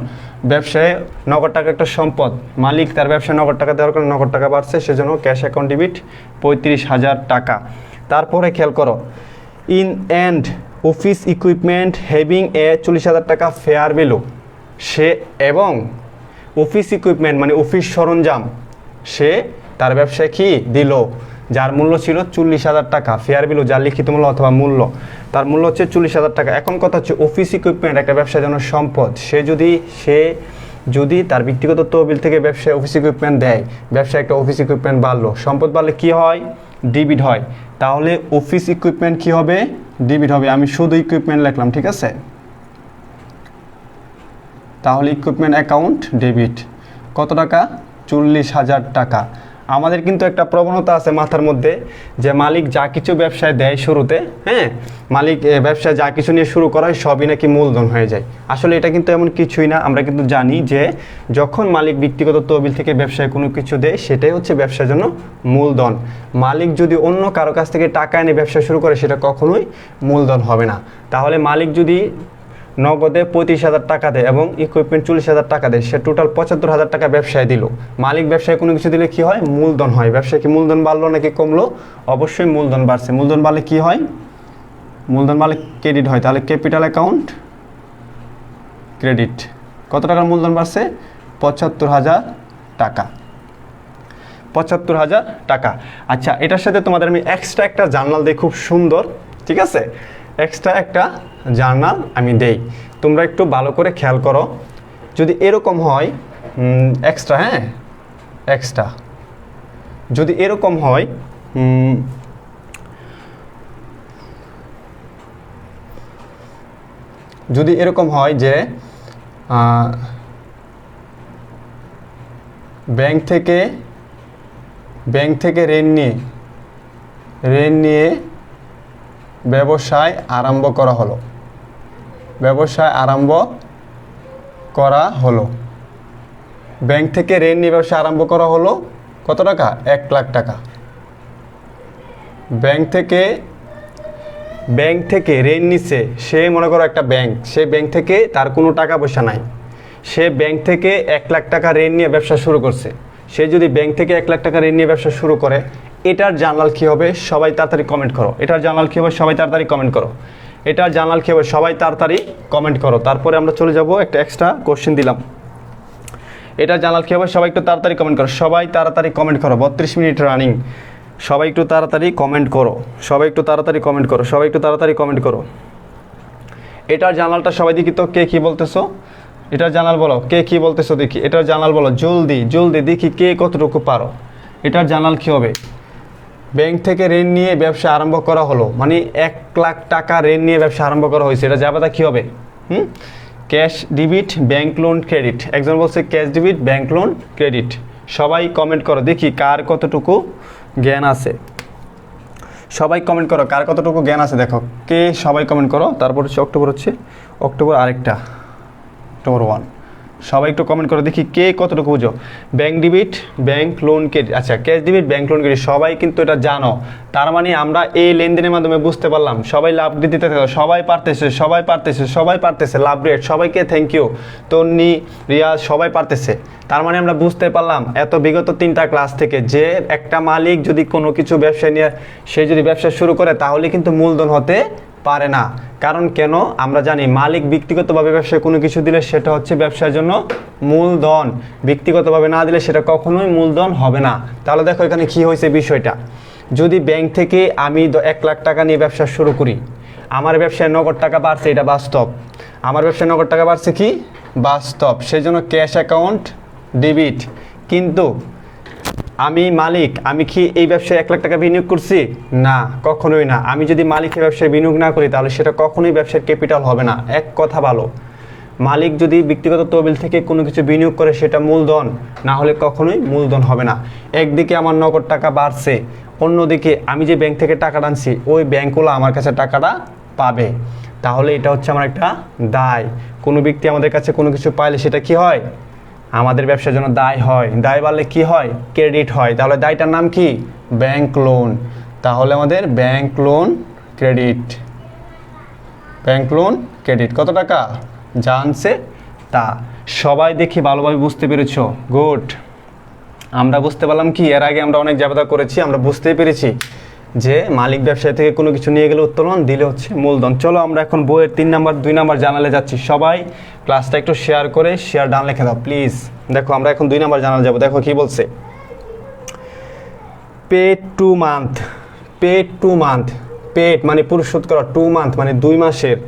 ব্যবসায় নগদ টাকা একটা সম্পদ, মালিক তার ব্যবসায় নগদ টাকা দেওয়ার কারণে নগদ টাকা বাড়ছে, সেজন্য ক্যাশ অ্যাকাউন্ট ডেবিট 35,000 টাকা। তারপরে খেয়াল করো, in and office equipment having a 40,000 টাকা ফেয়ার ভ্যালু, সে এবং অফিস ইকুইপমেন্ট মানে অফিস সরঞ্জাম সে তার ব্যবসায় কি দিল, যার মূল্য ছিল 40,000 টাকা, ফেয়ার ভ্যালু যার লিখিত মূল্য অথবা মূল্য, তার মূল্য হচ্ছে 40,000 টাকা। এখন কথা হচ্ছে অফিস ইকুইপমেন্ট একটা ব্যবসার জন্য সম্পদ, সে যদি তার ব্যক্তিগত তহবিল থেকে ব্যবসায় অফিস ইকুইপমেন্ট দেয়, ব্যবসায় একটা অফিস ইকুইপমেন্ট বাড়লো, সম্পদ বাড়লে কি হয়? ডেবিট হয়। তাহলে অফিস ইকুইপমেন্ট কি হবে? ডেবিট হবে। আমি শুধু ইকুইপমেন্ট লিখলাম, ঠিক আছে? তাহলে ইকুইপমেন্ট অ্যাকাউন্ট ডেবিট কত টাকা? 40,000 টাকা। আমাদের কিন্তু একটা প্রবণতা আছে মাথার মধ্যে যে মালিক যা কিছু ব্যবসায় দেয় শুরুতে, হ্যাঁ, মালিক ব্যবসায় যা কিছু নিয়ে শুরু করা হয় সবই নাকি মূলধন হয়ে যায়। আসলে এটা কিন্তু এমন কিছুই না। আমরা কিন্তু জানি যে যখন মালিক ব্যক্তিগত তহবিল থেকে ব্যবসায় কোনো কিছু দেয়, সেটাই হচ্ছে ব্যবসার জন্য মূলধন। মালিক যদি অন্য কারো কাছ থেকে টাকা এনে ব্যবসা শুরু করে, সেটা কখনোই মূলধন হবে না। তাহলে মালিক যদি নগদে 35,000 টাকা দেয় এবং ইকুইপমেন্ট 40,000 টাকা দেয়, সে টোটাল 75,000 টাকা ব্যবসায় দিল। মালিক ব্যবসায় কোনো কিছু দিলে কি হয়? মূলধন হয়। ব্যবসায় কি মূলধন বাড়লো নাকি কমলো? অবশ্যই মূলধন বাড়ছে। মূলধন বাড়লে কি হয়? মূলধন বাড়লে ক্রেডিট হয়। তাহলে ক্যাপিটাল অ্যাকাউন্ট ক্রেডিট কত টাকার মূলধন বাড়ছে? 75,000 টাকা। 75,000 টাকা। আচ্ছা, এটার সাথে তোমাদের আমি এক্সট্রা একটা জার্নাল দিই, খুব সুন্দর, ঠিক আছে? এক্সট্রা একটা জার্নাল আমি দেই, তোমরা একটু ভালো করে খেয়াল করো। যদি এরকম হয় এক্সট্রা, হ্যাঁ এক্সট্রা, যদি এরকম হয় যে ব্যাংক থেকে ঋণ নিয়ে ব্যবসায় আরম্ভ করা হলো, ব্যাংক থেকে ঋণ নিয়ে ব্যবসা আরম্ভ করা হলো, কত টাকা? 1 লাখ টাকা। ব্যাংক থেকে ঋণ নিচ্ছে, সে মনে করো একটা ব্যাংক, সে ব্যাংক থেকে তার কোনো টাকা পয়সা নাই, সে ব্যাংক থেকে 1 লাখ টাকা ঋণ নিয়ে ব্যবসা শুরু করছে। সে যদি ব্যাংক থেকে 1 লাখ টাকা ঋণ নিয়ে ব্যবসা শুরু করে, এটার জার্নাল কী হবে? সবাই তাড়াতাড়ি কমেন্ট করো। এটার জার্নাল কী হবে? সবাই তাড়াতাড়ি কমেন্ট করো। এটার জার্নাল কী হবে? সবাই তাড়াতাড়ি কমেন্ট করো। তারপরে আমরা চলে যাব, একটা এক্সট্রা কোশ্চেন দিলাম। এটার জার্নাল কী হবে? সবাই একটু তাড়াতাড়ি কমেন্ট করো। সবাই তাড়াতাড়ি কমেন্ট করো। 32 মিনিট রানিং। সবাই একটু তাড়াতাড়ি কমেন্ট করো। এটার জার্নালটা সবাই দেখি তো, কে কী বলতেছো? এটার জার্নাল বলো, কে কী বলতেছো দেখি। এটার জার্নাল বলো জলদি দেখি কে কতটুকু পারো। এটার জার্নাল কী হবে? ব্যাংক থেকে ঋণ নিয়ে ব্যবসা আরম্ভ করা হলো, মানে 1 লাখ টাকা ঋণ নিয়ে ব্যবসা আরম্ভ করা হয়েছে। এটা জাবেদা কী হবে? Cash debit, bank loan, credit. একজন বলছে cash debit, bank loan, credit. সবাই কমেন্ট করো দেখি কার কতটুকু জ্ঞান আছে। সবাই কমেন্ট করো কার কতটুকু জ্ঞান আছে, দেখো কে, সবাই কমেন্ট করো। তারপর হচ্ছে অক্টোবর আরেকটা, অক্টোবর 1। সবাই একটু কমেন্ট করো দেখি কে কতটুকু বুঝো। Bank debit, bank loan, credit. আচ্ছা, cash debit, bank loan, credit সবাই কিন্তু এটা জানো। তার মানে আমরা এই লেনদেনের মাধ্যমে বুঝতে পারলাম সবাই লাভ দিতে থাকো। সবাই পারতেছে। লাভ রেট, সবাইকে থ্যাংক ইউ। তন্নি, রিয়াজ, সবাই পারতেছে। তার মানে আমরা বুঝতে পারলাম এত বিগত 3টা ক্লাস থেকে যে একটা মালিক যদি কোনো কিছু ব্যবসা নিয়ে সে যদি ব্যবসা শুরু করে, তাহলে কিন্তু মূলধন হতে পারে না। কারণ কেন? আমরা জানি মালিক ব্যক্তিগতভাবে ব্যবসায় কোনো কিছু দিলে সেটা হচ্ছে ব্যবসার জন্য মূলধন, ব্যক্তিগতভাবে না দিলে সেটা কখনোই মূলধন হবে না। তাহলে দেখো এখানে কি হয়েছে বিষয়টা। যদি ব্যাংক থেকে আমি 1 লাখ টাকা নিয়ে ব্যবসা শুরু করি, আমার ব্যবসায় নগদ টাকা বাড়ছে, এটা বাস্তব। আমার ব্যবসায় নগদ টাকা বাড়ছে কি? বাস্তব। সেই জন্য ক্যাশ অ্যাকাউন্ট ডেবিট। কিন্তু আমি মালিক, আমি কি এই ব্যবসায় 1 লাখ টাকা বিনিয়োগ করছি? না, কখনোই না। আমি যদি মালিকের ব্যবসায় বিনিয়োগ না করি, তাহলে সেটা কখনোই ব্যবসার ক্যাপিটাল হবে না। এক কথা ভালো, মালিক যদি ব্যক্তিগত তহবিল থেকে কোনো কিছু বিনিয়োগ করে, সেটা মূলধন, না হলে কখনোই মূলধন হবে না। একদিকে আমার নগদ টাকা বাড়ছে, অন্যদিকে আমি যে ব্যাংক থেকে টাকা আনছি, ওই ব্যাংকগুলো আমার কাছে টাকাটা পাবে। তাহলে এটা হচ্ছে আমার একটা দায়। কোনো ব্যক্তি আমাদের কাছে কোনো কিছু পাইলে সেটা কি হয়, আমাদের ব্যবসার জন্য দায় হয়। দায় বাড়লে কি হয়, ক্রেডিট হয়। তাহলে দায়টার নাম কি, ব্যাংক লোন। তাহলে আমাদের bank loan credit, bank loan credit কত টাকা, জানছে তা। সবাই দেখি ভালোভাবে বুঝতে পেরেছো, গুড। আমরা বুঝতে পারলাম কি, এর আগে আমরা অনেক জাবেদা করেছি, আমরা বুঝতেই পেরেছি যে মালিক ব্যবসায়ী থেকে কোনো কিছু নিয়ে গেলে উত্তোলন, দিলে হচ্ছে মূলধন। চলো আমরা এখন বইয়ের 3 নাম্বার 2 নাম্বার জানালে যাচ্ছি। সবাই ক্লাসটা একটু শেয়ার করে শেয়ার ডান লিখে দাও প্লিজ। দেখো আমরা এখন 2 নাম্বার জানালে যাবো। দেখো কি বলছে, paid to month. Paid to month, paid মানে পরিশোধ করা, 2 মান্থ মানে 2 মাসের,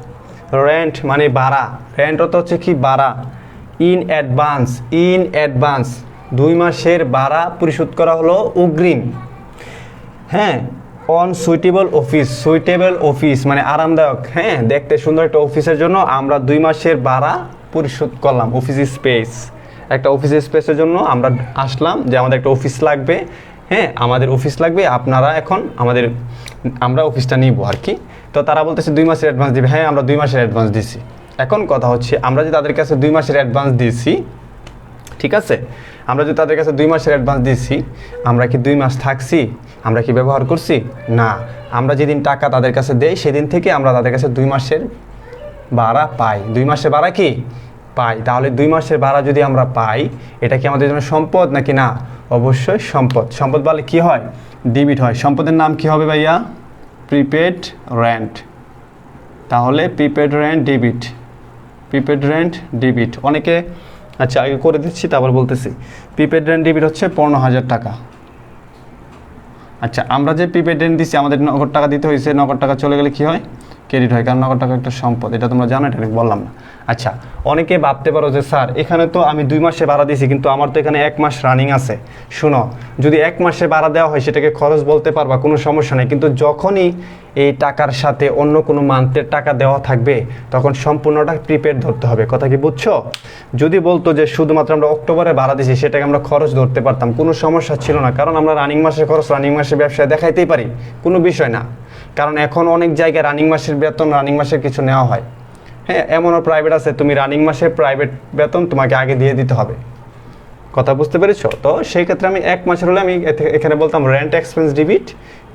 রেন্ট মানে ভাড়া, রেন্ট অর্থ হচ্ছে কি ভাড়া, ইন অ্যাডভান্স, ইন অ্যাডভান্স 2 মাসের ভাড়া পরিশোধ করা হলো অগ্রিম। হ্যাঁ, on suitable office, suitable office মানে আরামদায়ক, হ্যাঁ দেখতে সুন্দর একটা অফিসের জন্য আমরা 2 মাসের ভাড়া পরিশোধ করলাম। অফিস স্পেস, একটা অফিস স্পেসের জন্য আমরা আসলাম যে আমাদের একটা অফিস লাগবে, হ্যাঁ আমাদের অফিস লাগবে, আপনারা এখন আমরা অফিসটা নিব আর কি। তো তারা বলতেছে 2 মাসের অ্যাডভান্স দিবে, হ্যাঁ আমরা 2 মাসের অ্যাডভান্স দিছি। এখন কথা হচ্ছে আমরা যে তাদের কাছে 2 মাসের অ্যাডভান্স দিয়েছি, ঠিক আছে, আমরা যদি তাদের কাছে 2 মাসের অ্যাডভান্স দিয়েছি, আমরা কি 2 মাস থাকছি, আমরা কি ব্যবহার করছি না। আমরা যেদিন টাকা তাদের কাছে দেই সেদিন থেকে আমরা তাদের কাছে 2 মাসের ভাড়া পাই, 2 মাসের ভাড়া কি পাই। তাহলে 2 মাসের ভাড়া যদি আমরা পাই, এটা কি আমাদের জন্য সম্পদ নাকি না, অবশ্যই সম্পদ। সম্পদ বলে কি হয়, ডেবিট হয়। সম্পদের নাম কি হবে ভাইয়া, প্রিপেড রেন্ট। তাহলে prepaid rent debit, prepaid rent debit. অনেকে, আচ্ছা আগে করে দিচ্ছি তারপর বলতেছি। প্রিপেড রেন্ট ডেবিট হচ্ছে 15,000 টাকা। আচ্ছা আমরা যে প্রিপেড রেন্ট দিচ্ছি, আমাদের নগদ টাকা দিতে হয়েছে, নগদ টাকা চলে গেলে কি হয়, ক্রেডিট হয়, কারণ নগদ টাকা একটা সম্পদ, এটা তোমরা জানো, এটা বললাম না। আচ্ছা অনেকে ভাবতে পারো যে স্যার এখানে তো আমি 2 মাসে ভাড়া দিয়েছি, কিন্তু আমার তো এখানে 1 মাস রানিং আছে। শোনো, যদি 1 মাসে ভাড়া দেওয়া হয় সেটাকে খরচ বলতে পারবা, কোনো সমস্যা নেই, কিন্তু যখনই এই টাকার সাথে অন্য কোনো মান্থের টাকা দেওয়া থাকবে তখন সম্পূর্ণটা প্রিপেড ধরতে হবে। কথা কি বুঝছো? যদি বলতো যে শুধুমাত্র আমরা অক্টোবরে ভাড়া দিয়েছি, সেটাকে আমরা খরচ ধরতে পারতাম, কোনো সমস্যা ছিল না, কারণ আমরা রানিং মাসের খরচ রানিং মাসের ব্যবসায় দেখাইতেই পারি, কোনো বিষয় না। কারণ এখন অনেক জায়গায় রানিং মাসের বেতন রানিং মাসের কিছু নেওয়া হয়, হ্যাঁ এমনও প্রাইভেট আছে, তুমি রানিং মাসে প্রাইভেট বেতন তোমাকে আগে দিয়ে দিতে হবে। কথা বুঝতে পেরেছো? তো সেই ক্ষেত্রে আমি 1 মাসের হলে আমি এখানে বলতাম rent expense debit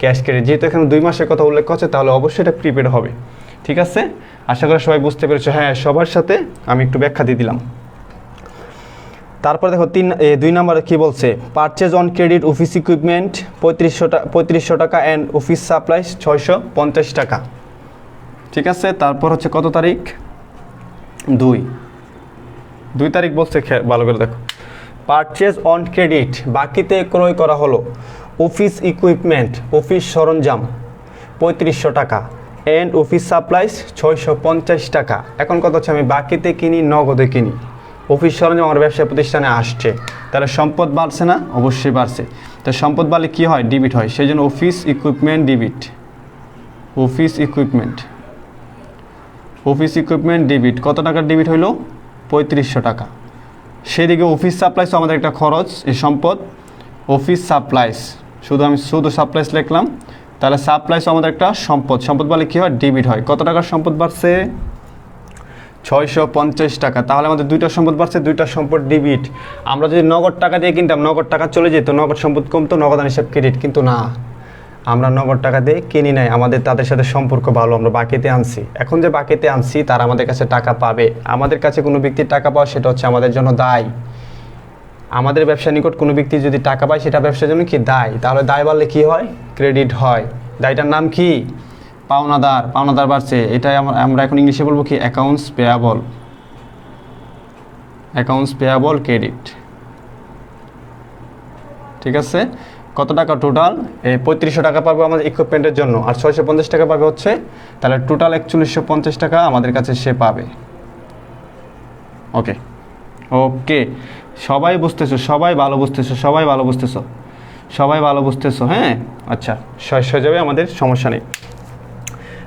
cash credit. যেহেতু এখানে 2 মাসের কথা উল্লেখ করছে, তাহলে অবশ্যই এটা প্রিপেড হবে। ঠিক আছে, আশা করি সবাই বুঝতে পেরেছো। হ্যাঁ সবার সাথে আমি একটু ব্যাখ্যা দিয়ে দিলাম। তারপর দেখো 2 নম্বরে কি বলছে, purchase on credit office equipment 3500 টাকা অ্যান্ড অফিস সাপ্লাইস 650 টাকা। ঠিক আছে, তারপর হচ্ছে কত তারিখ, 2 তারিখ বলছে, ভালো করে দেখো। পারচেজ অন ক্রেডিট, বাকিতে ক্রয় করা হলো অফিস ইকুইপমেন্ট, অফিস সরঞ্জাম 3500 টাকা অ্যান্ড অফিস সাপ্লাইস 650 টাকা। এখন কথা হচ্ছে আমি বাকিতে কিনি নগদে কিনি, অফিস সরঞ্জাম আমার ব্যবসা প্রতিষ্ঠানে আসছে, তাহলে সম্পদ বাড়ছে না? অবশ্যই বাড়ছে। তো সম্পদ বাড়লে কী হয়, ডেবিট হয়, সেই জন্য office equipment debit, office equipment, office equipment debit. কত টাকার ডেবিট হইল, 3500 টাকা। সেদিকে অফিস সাপ্লাইসও আমাদের একটা খরচ, এই সম্পদ, অফিস সাপ্লাইস, আমি শুধু সাপ্লাইস লিখলাম, তাহলে সাপ্লাইসও আমাদের একটা সম্পদ। সম্পদ বলে কী হয়, ডেবিট হয়। কত টাকার সম্পদ বাড়ছে, 650 টাকা। তাহলে আমাদের 2টা সম্পদ বাড়ছে, 2টা সম্পদ ডেবিট। আমরা যদি নগদ টাকা দিয়ে কিনতাম, নগদ টাকা চলে যেত, নগদ সম্পদ কমতো, নগদান হিসাব ক্রেডিট। কিন্তু না, আমরা নগদ টাকা দিয়ে কিনি নাই, আমাদের তাদের সাথে সম্পর্ক ভালো, আমরা বাকিতে আনছি। এখন যে বাকিতে আনছি তারা আমাদের কাছে টাকা পাবে। আমাদের কাছে কোনো ব্যক্তির টাকা পাওয়া, সেটা হচ্ছে আমাদের জন্য দায়। আমাদের ব্যবসার নিকট কোনো ব্যক্তি যদি টাকা পায়, সেটা ব্যবসার জন্য কি দায়। তাহলে দায় বাড়লে কি হয়, ক্রেডিট হয়। দায়টার নাম কি, পাওনাদার। পাওনাদার বাড়ছে, এটাই আমরা এখন ইংলিশে বলবো কি, accounts payable, accounts payable credit. ঠিক আছে, কত টাকা টোটাল, 3500 টাকা পাবে আমাদের ইকুইপমেন্টের জন্য, আর 650 টাকা পাবে হচ্ছে, তাহলে টোটাল 4150 টাকা আমাদের কাছে সে পাবে। ওকে ওকে, সবাই বুঝতেছো, সবাই ভালো বুঝতেছো, সবাই ভালো বুঝতেছো, সবাই ভালো বুঝতেছো। হ্যাঁ আচ্ছা, হয়ে যাবে, আমাদের সমস্যা নেই।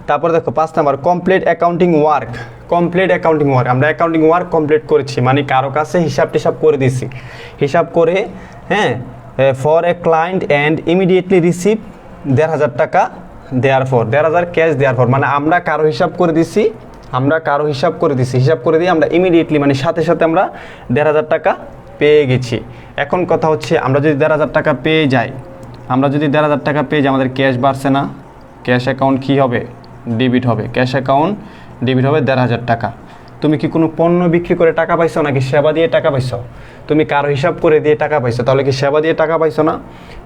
তারপর দেখো 5 number, complete accounting work. Complete accounting work, আমরা অ্যাকাউন্টিং ওয়ার্ক কমপ্লিট করেছি, মানে কারো কাছে হিসাব টিসাব করে দিছি, হিসাব করে, হ্যাঁ, for a client and immediately receive 1500 টাকা দেয়ারফর ক্যাশ দেয়ারফর মানে আমরা কারো হিসাব করে দিছি, হিসাব করে দিয়ে আমরা ইমিডিয়েটলি মানে সাথে সাথে আমরা 1,500 টাকা পেয়ে গেছি। এখন কথা হচ্ছে আমরা যদি 1,500 টাকা পেয়ে যাই, আমাদের ক্যাশ বাড়ছে না, ক্যাশ অ্যাকাউন্ট কী হবে, ডেবিট হবে, ক্যাশ অ্যাকাউন্ট ডেবিট হবে 1,500 টাকা। তুমি কি কোনো পণ্য বিক্রি করে টাকা পাইছো নাকি সেবা দিয়ে টাকা পাইছো? তুমি কারো হিসাব করে দিয়ে টাকা পাইছো, তাহলে কি সেবা দিয়ে টাকা পাইছো না?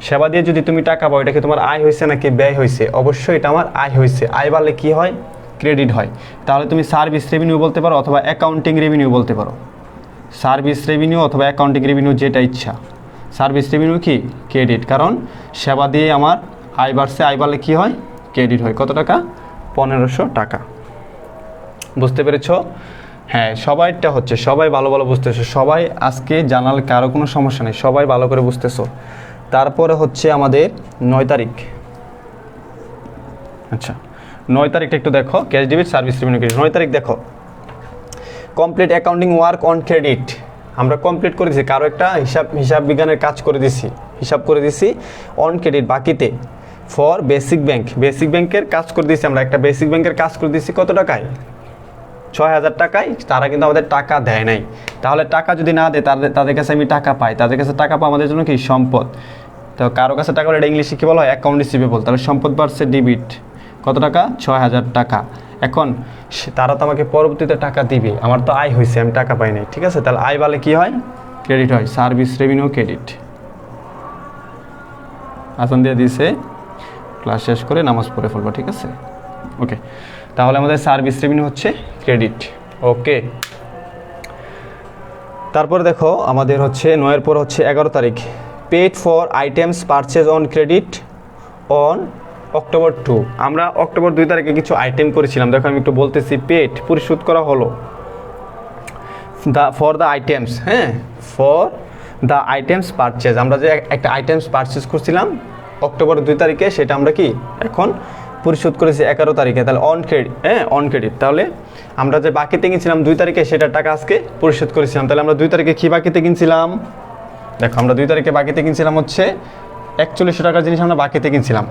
সেবা দিয়ে যদি তুমি টাকা পাও, এটা কি তোমার আয় হয়েছে নাকি ব্যয় হয়েছে? অবশ্যই এটা আমার আয় হয়েছে। আয় বাড়লে কী হয়, ক্রেডিট হয়। তাহলে তুমি সার্ভিস রেভিনিউ বলতে পারো অথবা অ্যাকাউন্টিং রেভিনিউ বলতে পারো। সার্ভিস রেভিনিউ অথবা অ্যাকাউন্টিং রেভিনিউ যেটা ইচ্ছা। সার্ভিস রেভিনিউ কি ক্রেডিট, কারণ সেবা দিয়ে আমার আয় বাড়ছে, আয় বাড়লে কী হয়, ক্রেডিট হয়। কত টাকা? 1,500 টাকা। বুঝতে পেরেছো? হ্যাঁ, সবাইটা হচ্ছে, সবাই ভালো বুঝতেছো, সবাই আজকে জানালে কারো কোনো সমস্যা নেই, সবাই ভালো করে বুঝতেছো। তারপরে হচ্ছে আমাদের 9 তারিখ। আচ্ছা, 9 তারিখটা একটু দেখো, cash debit service revenue credit. 9 তারিখ দেখো, complete accounting work on credit. আমরা কমপ্লিট করে দিছি, কারো একটা হিসাব বিজ্ঞানের কাজ করে দিছি, হিসাব করে দিছি অন ক্রেডিট বাকিতে ফর বেসিক ব্যাংকের কাজ করে দিছি। আমরা একটা বেসিক ব্যাংকের কাজ করে দিছি কত টাকায়? 6,000 টাকায়। তারা কিন্তু আমাদের টাকা দেয় নাই। তাহলে টাকা যদি না দেয়, তাদের কাছে আমি টাকা পাই, তাদের কাছে টাকা পাওয়া আমাদের জন্য কি সম্পদ। তো কারো কাছে টাকা বলে এটা ইংলিশে কী বলা হয়, অ্যাকাউন্ট রিসিভেবল। তাহলে সম্পদ বাড়ছে ডেবিট, কত টাকা? 6,000 টাকা। এখন তারা তো আমাকে পরবর্তীতে টাকা দিবে, আমার তো আয় হয়েছে, আমি টাকা পাই নাই, ঠিক আছে? তাহলে আয় বাড়লে কী হয়, ক্রেডিট হয়, সার্ভিস রেভিনিউ ক্রেডিট। আসান দিয়ে দিয়েছে, ক্লাস শেষ করে নামাজ পড়ে ফেলবো, ঠিক আছে? ওকে, তাহলে আমাদের সার্ভিস রেভিনিউ হচ্ছে ক্রেডিট। ওকে, তারপরে দেখো আমাদের হচ্ছে 9-এর পর হচ্ছে 11 তারিখ, paid for items purchase on credit on October 2। আমরা অক্টোবর 2 তারিখে কিছু আইটেম করেছিলাম, দেখো আমি একটু বলতেছি। পেড পরিশোধ করা হলো, ফর দ্য আইটেমস, হ্যাঁ, ফর দ্য আইটেমস পারচেজ। আমরা যে একটা আইটেমস পারচেজ করছিলাম অক্টোবর 2 তারিখে, সেটা আমরা কি এখন পরিশোধ করেছি 11 তারিখে। তাহলে অন ক্রেডিট, হ্যাঁ, অন ক্রেডিট। তাহলে আমরা যে বাকিতে কিনছিলাম 2 তারিখে, সেটা টাকা আজকে পরিশোধ করেছিলাম। তাহলে আমরা 2 তারিখে কী বাকিতে কিনছিলাম? দেখো, আমরা 2 তারিখে বাকিতে কিনছিলাম হচ্ছে 4100 টাকার জিনিস আমরা বাকিতে কিনছিলাম।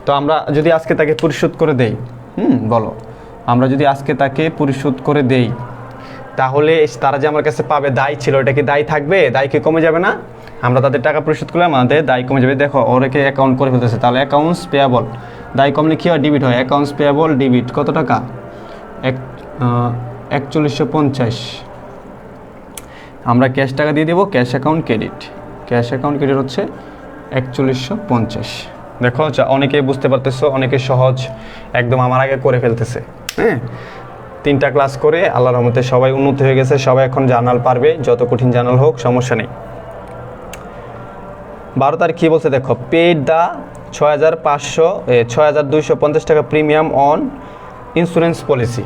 তো আমরা যদি আজকে তাকে পরিশোধ করে দেই, বলো, আমরা যদি আজকে তাকে পরিশোধ করে দেই, তাহলে তারা যে আমার কাছে পাবে দায় ছিল, এটা কি দায় থাকবে? দায় কি কমে যাবে না? আমরা তাদের টাকা পরিশোধ করলে আমাদের দায় কমে যাবে। দেখো, ওরাকে অ্যাকাউন্ট করে ফেলতেছে, তাহলে অ্যাকাউন্টস পেয়াবল, দায় কমলে কী হয়, ডেবিট হয়। অ্যাকাউন্টস পেয়াবল ডেবিট, কত টাকা? 4150। আমরা ক্যাশ টাকা দিয়ে দেবো, cash account credit. Cash account credit হচ্ছে 4150। দেখো, অনেকেই বুঝতে পারতেছো, অনেকে সহজ একদম আমার আগে করে ফেলতেছে। হ্যাঁ, 3টা ক্লাস করে আল্লাহর রহমতে সবাই উন্নতি হয়ে গেছে, সবাই এখন জার্নাল পারবে, যত কঠিন জার্নাল হোক সমস্যা নেই। 12 তারিখ কী বলছে দেখো, পেড দ্য 6,250 টাকা প্রিমিয়াম অন ইন্স্যুরেন্স পলিসি।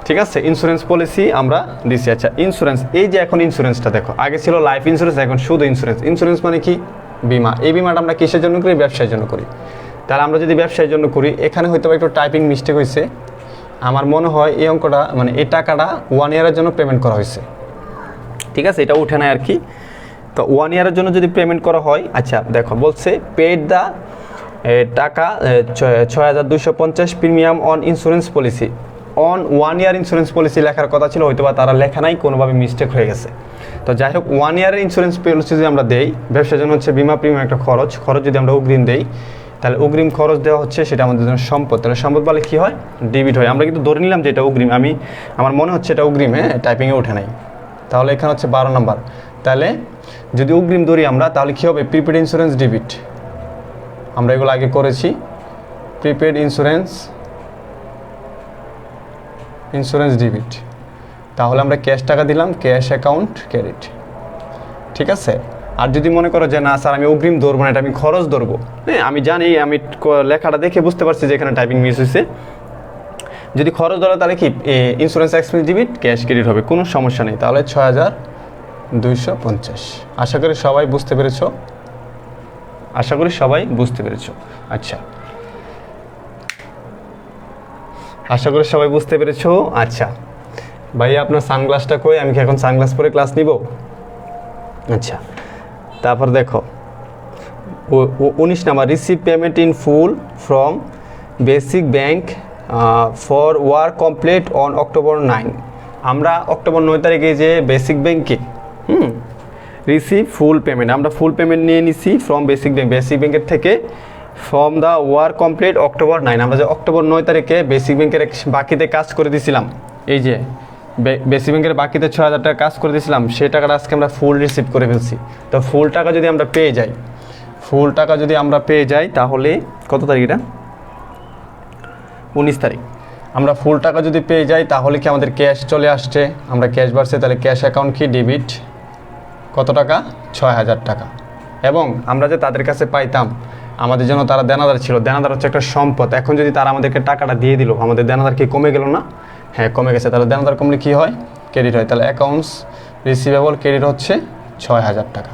ঠিক আছে, ইন্স্যুরেন্স পলিসি আমরা দিছি। আচ্ছা, ইন্স্যুরেন্স, এই যে এখন ইন্স্যুরেন্সটা দেখো, আগে ছিল লাইফ ইন্স্যুরেন্স, এখন শুধু ইন্স্যুরেন্স। ইন্স্যুরেন্স মানে কি? বিমা। এই বিমাটা আমরা কিসের জন্য করি? ব্যবসায়ের জন্য করি। তাহলে আমরা যদি ব্যবসায়ের জন্য করি, এখানে হয়তো একটু টাইপিং মিস্টেক হয়েছে। আমার মনে হয় এই অঙ্কটা মানে এই টাকাটা 1 ইয়ারের জন্য পেমেন্ট করা হয়েছে, ঠিক আছে? এটা উঠে নেয় আর কি। তো 1 ইয়ারের জন্য যদি পেমেন্ট করা হয়, আচ্ছা দেখো বলছে পেড দ্য টাকা 6,250 premium on insurance policy on 1 year insurance policy লেখার কথা ছিল, হয়তো বা তারা লেখা নাই, কোনোভাবে মিস্টেক হয়ে গেছে। তো যাই হোক, 1 ইয়ারের ইন্স্যুরেন্স পলিসি যদি আমরা দেই, ব্যবসার জন্য হচ্ছে বিমা প্রিমিয়াম একটা খরচ যদি আমরা অগ্রিম দেই, তাহলে অগ্রিম খরচ দেওয়া হচ্ছে, সেটা আমাদের জন্য সম্পদ। তাহলে সম্পদ বলে কী হয়? ডেবিট হয়। আমরা কিন্তু ধরে নিলাম যে এটা অগ্রিম, আমার মনে হচ্ছে এটা অগ্রিম, হ্যাঁ, টাইপিংয়ে ওঠে নাই। তাহলে এখানে হচ্ছে 12 নম্বর। তাহলে যদি অগ্রিম ধরি আমরা, তাহলে কী হবে? Prepaid insurance debit. আমরা এগুলো আগে করেছি, প্রিপেড ইন্স্যুরেন্স ডেবিট। তাহলে আমরা ক্যাশ টাকা দিলাম, ক্যাশ অ্যাকাউন্ট ক্রেডিট, ঠিক আছে? আর যদি মনে করো যে না স্যার আমি অগ্রিম ধরবো না, এটা আমি খরচ ধরবো, হ্যাঁ, আমি জানি, আমি লেখাটা দেখে বুঝতে পারছি যে এখানে টাইপিং মিস হয়েছে। যদি খরচ ধরো, তাহলে কি insurance expense debit, cash credit হবে, কোনো সমস্যা নেই। তাহলে 6,250। আশা করি সবাই বুঝতে পেরেছো, আচ্ছা, আশা করি সবাই বুঝতে পেরেছো। আচ্ছা ভাইয়া, আপনার সানগ্লাসটা কই? আমি কি এখন সানগ্লাস পরে ক্লাস নিব? আচ্ছা, তারপর দেখো 19 number, receive payment in full from basic bank for work complete on October 9। আমরা অক্টোবর 9 তারিখে যে বেসিক ব্যাংকে রিসিভ ফুল পেমেন্ট, আমরা ফুল পেমেন্ট নিয়ে নিছি ফ্রম বেসিক ব্যাংক, বেসিক ব্যাংকের থেকে from the work complete October 9। আমরা যে অক্টোবর 9 তারিখে বেসিক ব্যাংকের বাকিতে কাজ করে দিয়েছিলাম, এই যে বেসিক ব্যাংকের বাকিতে 6,000 টাকা কাজ করে দিয়েছিলাম, সেই টাকাটা আজকে আমরা ফুল রিসিভ করে ফেলছি। তো ফুল টাকা যদি আমরা পেয়ে যাই, ফুল টাকা যদি আমরা পেয়ে যাই তাহলে কত তারিখ এটা? 19 তারিখ। আমরা ফুল টাকা যদি পেয়ে যাই তাহলে কি আমাদের ক্যাশ চলে আসছে, আমরা ক্যাশ বাড়ছে, তাহলে ক্যাশ অ্যাকাউন্ট কি ডেবিট কত টাকা? 6,000 টাকা। এবং আমরা যে তাদের কাছে পাইতাম, আমাদের জন্য তারা দেনাদার ছিল, দেনাদার হচ্ছে একটা সম্পদ। এখন যদি তারা আমাদেরকে টাকাটা দিয়ে দিল, আমাদের দেনাদার কি কমে গেল না? হ্যাঁ, কমে গেছে। তাহলে দেনাদার কমলে কি হয়? ক্রেডিট হয়। তাহলে অ্যাকাউন্টস রিসিভেবল ক্রেডিট হচ্ছে 6,000 টাকা।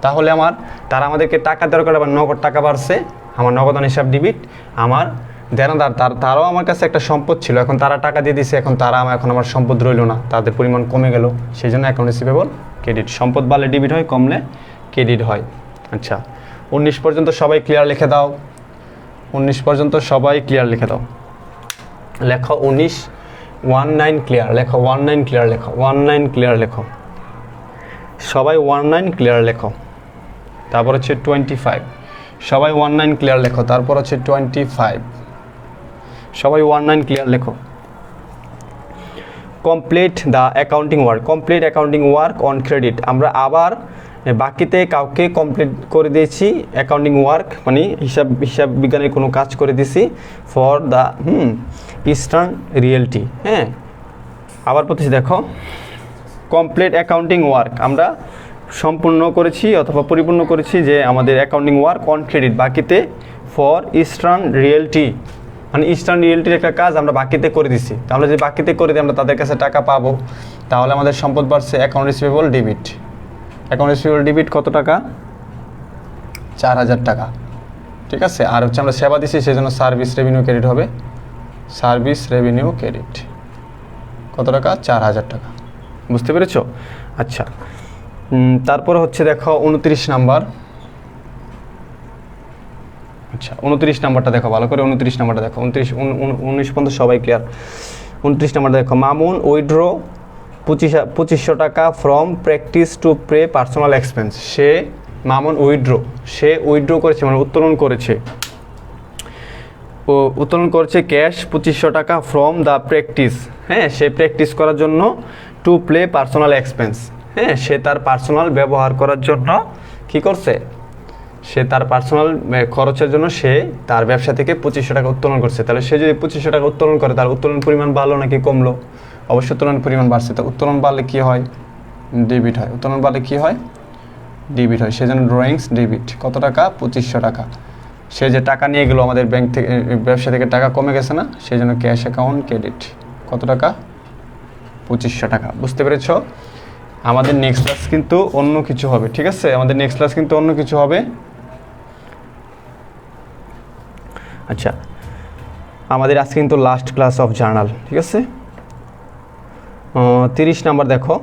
তাহলে তারা আমাদেরকে টাকা দেওয়ার করে আবার নগদ টাকা বাড়ছে, আমার নগদান হিসাব ডিবিট। আমার দেনাদার তারাও আমার কাছে একটা সম্পদ ছিল, এখন তারা টাকা দিয়ে দিছে, এখন আমার সম্পদ রইল না, তাদের পরিমাণ কমে গেল, সেই জন্য অ্যাকাউন্ট রিসিভেবল ক্রেডিট। সম্পদ বাড়লে ডিবিট হয়, কমলে ক্রেডিট হয়। আচ্ছা, 19 পর্যন্ত সবাই ক্লিয়ার লিখে দাও। 19 পর্যন্ত সবাই ক্লিয়ার লিখে দাও। লেখো 19 ক্লিয়ার লেখো, 19 ক্লিয়ার লেখো, 19 ক্লিয়ার লেখো, সবাই 19 ক্লিয়ার লেখো। তারপর হচ্ছে 25, সবাই 19 ক্লিয়ার লেখো। তারপর হচ্ছে 25, সবাই 19 ক্লিয়ার লেখো। Complete the accounting work, complete accounting work on credit. আমরা আবার বাকিতে কাউকে কমপ্লিট করে দিয়েছি অ্যাকাউন্টিং ওয়ার্ক, মানে হিসাব বিজ্ঞানের কোনো কাজ করে দিয়েছি ফর দ্য ইস্টার্ন রিয়েলটি। হ্যাঁ, আবার বলতেছি, দেখো কমপ্লিট অ্যাকাউন্টিং ওয়ার্ক আমরা সম্পূর্ণ করেছি অথবা পরিপূর্ণ করেছি যে আমাদের অ্যাকাউন্টিং ওয়ার্ক অন ক্রেডিট বাকিতে ফর ইস্টার্ন রিয়েলটি, মানে ইস্টার্ন রিয়েলটির একটা কাজ আমরা বাকিতে করে দিছি। তাহলে যদি বাকিতে করে দিই আমরা তাদের কাছে টাকা পাবো, তাহলে আমাদের সম্পদ বাড়ছে account receivable debit. Account receivable debit কত টাকা? 4,000 টাকা। ঠিক আছে, আর হচ্ছে আমরা সেবা দিছি সেই জন্য সার্ভিস রেভিনিউ ক্রেডিট হবে, সার্ভিস রেভিনিউ ক্রেডিট কত টাকা? 4,000 টাকা। বুঝতে পেরেছো? আচ্ছা, তারপরে হচ্ছে দেখো 29 নাম্বার। আচ্ছা, 29 নাম্বারটা দেখো ভালো করে, 29 নাম্বারটা দেখো। 19 পর্যন্ত সবাই ক্লিয়ার। 29 নাম্বারটা দেখো, মামুন উইথড্র 2500 টাকা from practice to pay personal expense. Mamun withdraw করেছে, মানে উত্তোলন করেছে, উত্তোলন করেছে ক্যাশ 2500 টাকা ফ্রম দ্য প্র্যাকটিস। হ্যাঁ, সে প্র্যাকটিস করার জন্য টু প্লে পার্সোনাল এক্সপেন্স। হ্যাঁ, সে তার পার্সোনাল ব্যবহার করার জন্য কি করছে? সে তার পার্সোনাল খরচের জন্য সে তার ব্যবসা থেকে 2500 টাকা উত্তোলন করছে। তাহলে সে যদি 2500 টাকা উত্তোলন করে, তার উত্তোলন পরিমাণ বাড়লো নাকি কমলো? অবশ্যই উত্তোলন পরিমাণ বাড়ছে। তো উত্তোলন বাড়লে কী হয়? ডেবিট হয়। উত্তোলন বাড়লে কী হয়? ডেবিট হয়। সেজন্য ড্রয়িংস ডেবিট কত টাকা? 2500 টাকা। সে যে টাকা নিয়ে গেলো আমাদের ব্যাংক থেকে, ব্যবসা থেকে টাকা কমে গেছে না, সেই জন্য ক্যাশ অ্যাকাউন্ট ক্রেডিট কত টাকা? 2500 টাকা। বুঝতে পেরেছ? আমাদের নেক্সট ক্লাস কিন্তু অন্য কিছু হবে। ঠিক আছে, আমাদের নেক্সট ক্লাস কিন্তু অন্য কিছু হবে। আচ্ছা, আমাদের আজকে কিন্তু লাস্ট ক্লাস অফ জার্নাল। ঠিক আছে, 30 নাম্বার দেখো।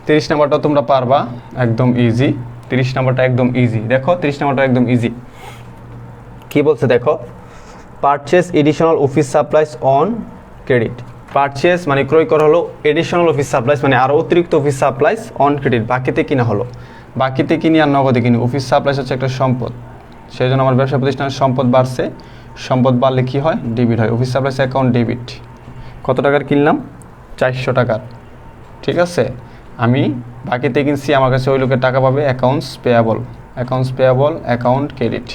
30 নাম্বারটা তোমরা পারবা, একদম ইজি। 30 নাম্বারটা একদম ইজি। দেখো 30 নাম্বারটা একদম ইজি। কি বলছে দেখো, purchase additional office supplies on credit. Purchase মানে ক্রয় করা হলো, এডিশনাল অফিস সাপ্লাইস মানে আরও অতিরিক্ত অফিস সাপ্লাইস অন ক্রেডিট বাকিতে কিনা হলো। বাকিতে কিনি আর নগদে কিনি। অফিস সাপ্লাইস হচ্ছে একটা সম্পদ, সেই জন্য আমার ব্যবসা প্রতিষ্ঠানের সম্পদ বাড়ছে। সম্পদ বাড়লে কী হয়? ডেবিট হয়। Office supplies account debit. কত টাকার কিনলাম? 400 টাকার। ঠিক আছে, আমি বাকিতে কিনছি, আমার কাছে ওই লোকের টাকা পাবে accounts payable. Accounts payable account credit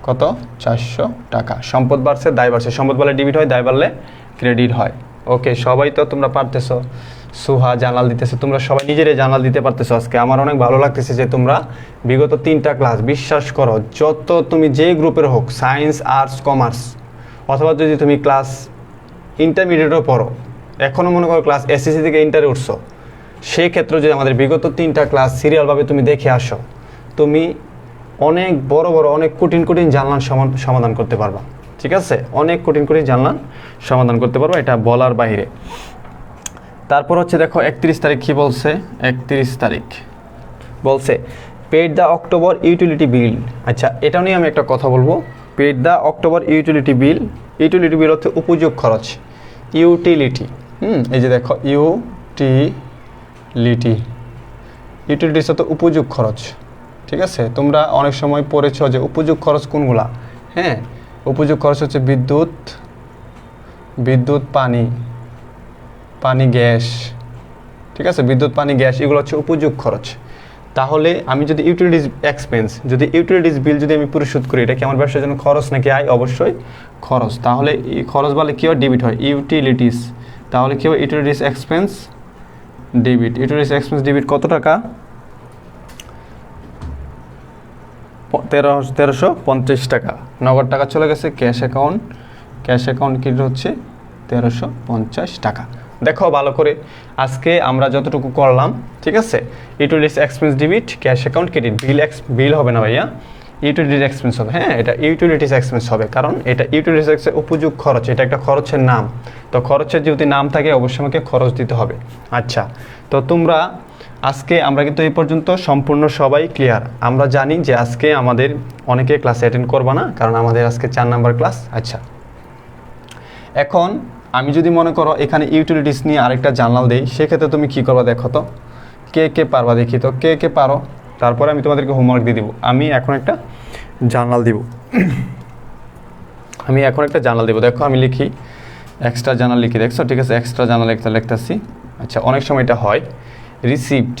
কত? 400 টাকা। সম্পদ বাড়ছে, দায় বাড়ছে। সম্পদ বাড়লে ডেবিট হয়, দায় বাড়লে ক্রেডিট হয়। ওকে, সবাই তো তোমরা পারতেছো। সুহা জার্নাল দিতেছে, তোমরা সবাই নিজেরাই জার্নাল দিতে পারতেছো। আজকে আমার অনেক ভালো লাগতেছে যে তোমরা বিগত 3টা ক্লাস, বিশ্বাস করো, যত তুমি যে গ্রুপের হোক, সায়েন্স, আর্টস, কমার্স, অথবা যদি তুমি ক্লাস ইন্টারমিডিয়েটও পড়ো, এখনও মনে করো ক্লাস এসএসসি থেকে ইন্টারে উঠছো, সেই ক্ষেত্রে যদি আমাদের বিগত 3টা ক্লাস সিরিয়ালভাবে তুমি দেখে আসো, তুমি অনেক বড় বড়, অনেক কঠিন কঠিন জার্নাল সমাধান করতে পারবা। ঠিক আছে, অনেক কঠিন কঠিন জার্নাল সমাধান করতে পারবা, এটা বলার বাইরে। তারপর হচ্ছে দেখো 31 তারিখ কী বলছে? 31 তারিখ বলছে paid the October utility bill. আচ্ছা, এটা নিয়ে আমি একটা কথা বলবো। Paid the October utility bill. Utility bill হচ্ছে উপযোগ খরচ, ইউটিলিটি। এই যে দেখো ইউটিলিটিস হচ্ছে উপযোগ খরচ, ঠিক আছে। তোমরা অনেক সময় পড়েছো যে উপযোগ খরচ কোনগুলা। হ্যাঁ, উপযোগ খরচ হচ্ছে বিদ্যুৎ, পানি, গ্যাস, ঠিক আছে। বিদ্যুৎ, পানি, গ্যাস এগুলো হচ্ছে উপযোগ খরচ। তাহলে আমি যদি ইউটিলিটিস বিল যদি আমি পরিশোধ করি, এটা কি আমার ব্যবসার জন্য খরচ নাকি আয়? অবশ্যই খরচ। তাহলে এই খরচ বলে কি হয়? ডেবিট হয়, ইউটিলিটিস। তাহলে কি হয়? Utilities expense debit. Utilities expense debit কত টাকা? 1350 টাকা। নগদ টাকা চলে গেছে ক্যাশ অ্যাকাউন্ট ক্রেডিট হচ্ছে 1350 টাকা। দেখো ভালো করে, আজকে আমরা যতটুকু করলাম, ঠিক আছে। Utilities expense debit, cash account credit. Bill হবে না ভাইয়া, ইউটিলিটিস এক্সপেন্স হবে। হ্যাঁ, এটা ইউটিলিটিস এক্সপেন্স হবে, কারণ এটা ইউটিলিটিস এক্সপেন্স উপযোগ খরচ, এটা একটা খরচের নাম। তো খরচের যদি নাম থাকে অবশ্যই আমাকে খরচ দিতে হবে। আচ্ছা, তো তোমরা আজকে আমরা কিন্তু এই পর্যন্ত সম্পূর্ণ সবাই ক্লিয়ার। আমরা জানি যে আজকে আমাদের অনেকে ক্লাস অ্যাটেন্ড করবে না, কারণ আমাদের আজকে 4 নাম্বার ক্লাস। আচ্ছা, এখন আমি যদি মনে করো এখানে ইউটিলিটিস নিয়ে আরেকটা জার্নাল দেই, সেক্ষেত্রে তুমি কী করবা দেখো তো, কে পারবা দেখি তো, কে পারো। তারপরে আমি তোমাদেরকে হোমওয়ার্ক দিয়ে দিব। আমি এখন একটা জার্নাল দিব দেখো আমি লিখি, এক্সট্রা জার্নাল লিখি, দেখছো? ঠিক আছে, এক্সট্রা জার্নাল একটা লিখতেছি। আচ্ছা, অনেক সময় এটা হয় রিসিভড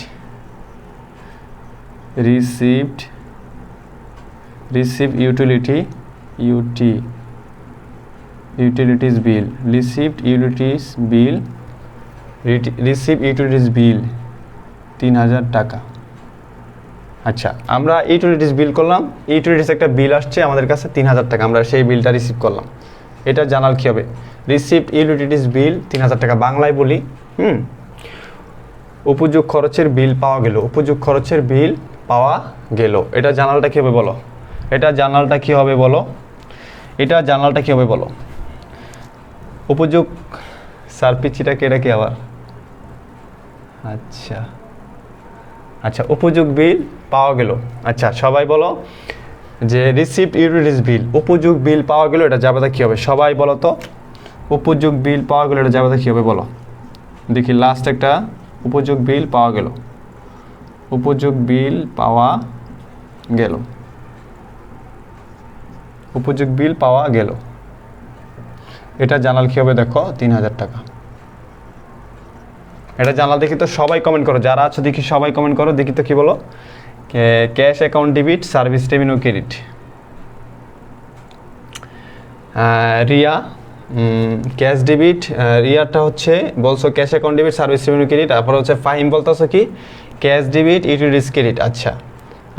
ইউটিলিটিস বিল, রিসিভড ইউটিলিটিস বিল 3000 টাকা। আচ্ছা, আমরা ইউটিলিটিস বিল করলাম, ইউটিলিটিস একটা বিল আসছে আমাদের কাছে 3000 টাকা, আমরা সেই বিলটা রিসিভ করলাম। এটা জানাল কী হবে? রিসিভড ইউটিলিটিস বিল 3000 টাকা। বাংলায় বলি, উপযোগ খরচের বিল পাওয়া গেল। এটা জার্নালটা কী হবে বলো? এটা জার্নালটা কী হবে বলো? উপযোগ সারপিচিটাকে এটা কি আবার? আচ্ছা, উপযোগ বিল পাওয়া গেল। আচ্ছা, সবাই বলো যে রিসিভড ইউটিলিটিস বিল, উপযোগ বিল পাওয়া গেল, এটা যাবে কী হবে? সবাই বলো তো, উপযোগ বিল পাওয়া গেল, এটা যাবে কী হবে বলো দেখি। লাস্ট একটা উপযোগ বিল পাওয়া গেল। এটা জানাল কী হবে দেখো? 3000 টাকা। এটা জানাল দেখি তো, সবাই কমেন্ট করো, যারা আছো দেখি সবাই কমেন্ট করো দেখি তো, কি বলো? Cash account debit, service revenue credit. Riya cash debit, রিয়াটা হচ্ছে বলছো cash account debit, service revenue credit. তারপর হচ্ছে ফাহিম বলতেছো কি ক্যাশ ডেবিট, ইউটিলিটিস ক্রেডিট। আচ্ছা,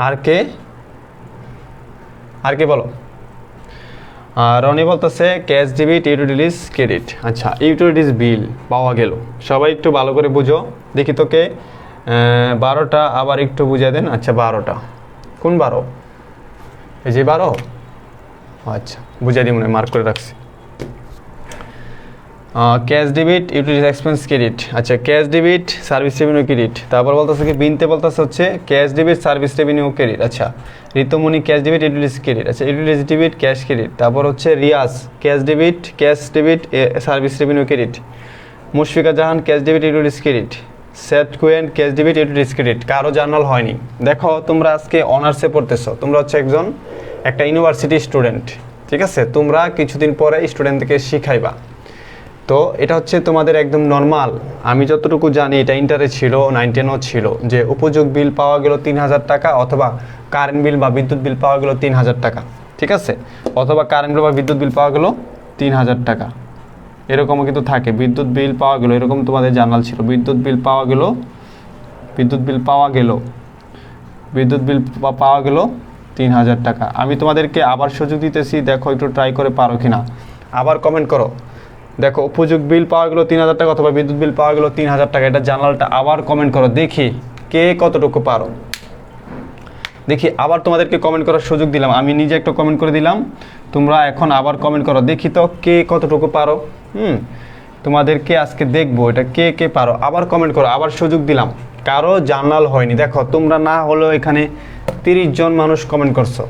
আর কে বলো? রনি বলতেছে ক্যাশ ডেবিট, ইউটিলিটিস ক্রেডিট। আচ্ছা, ইউটিলিটিস বিল পাওয়া গেল। সবাই একটু ভালো করে বুঝো দেখি তোকে। 12টা আবার একটু বুঝিয়ে দেন। আচ্ছা, 12টা কোন 12? এই যে 12। আচ্ছা, বুঝিয়ে দিই, মনে মার্ক করে রাখছি। Cash debit, utilities expense credit. আচ্ছা, cash debit, service revenue credit. তারপর বলতেছে কি বিনতে বলতেছে হচ্ছে cash debit, service revenue credit. আচ্ছা, Ritumoni cash debit, utilities credit. আচ্ছা, ইউটিলিটিস ডেবিট, ক্যাশ ক্রেডিট। তারপর হচ্ছে Riaz cash debit, service revenue credit. Mushfika Jahan cash debit, utilities credit. সেট কুয়েন ক্যাশ ডেবিট, ইউটিলিটিস ক্রেডিট। কারো জার্নাল হয়নি। দেখো, তোমরা আজকে অনার্সে পড়তেছো, তোমরা হচ্ছে একটা ইউনিভার্সিটি স্টুডেন্ট, ঠিক আছে। তোমরা কিছুদিন পরে স্টুডেন্টদেরকে শিখাইবা। তো এটা হচ্ছে তোমাদের একদম নর্মাল। আমি যতটুকু জানি এটা ইন্টারে ছিল, 9-10ও ছিল, যে উপযোগ বিল পাওয়া গেল 3000 টাকা, অথবা কারেন্ট বিল বা বিদ্যুৎ বিল পাওয়া গেল 3000 টাকা, ঠিক আছে। অথবা কারেন্ট বিল বা বিদ্যুৎ বিল পাওয়া গেল 3000 টাকা, এরকমও কিন্তু থাকে। বিদ্যুৎ বিল পাওয়া গেল, এরকম তোমাদের জার্নাল ছিল। বিদ্যুৎ বিল পাওয়া গেল 3000 টাকা। আমি তোমাদেরকে আবার সুযোগ দিতেছি, দেখো একটু ট্রাই করে পারো কিনা। আবার কমেন্ট করো, দেখো উপযোগ বিল পাওয়া গেল 3000 টাকা, অথবা বিদ্যুৎ বিল পাওয়া গেল 3000 টাকা। এটা জার্নালটা আবার কমেন্ট করো দেখি কে কতটুকু পারো। দেখি, আবার তোমাদেরকে কমেন্ট করার সুযোগ দিলাম, আমি নিজে একটা কমেন্ট করে দিলাম, তোমরা এখন আবার কমেন্ট করো দেখি তো কে কতটুকু পারো। তোমাদেরকে আজকে দেখবো এটা কে পারো। আবার কমেন্ট করো, আবার সুযোগ দিলাম। কারো জার্নাল হয়নি, দেখো তোমরা না হলেও এখানে 30 জন মানুষ কমেন্ট করছো,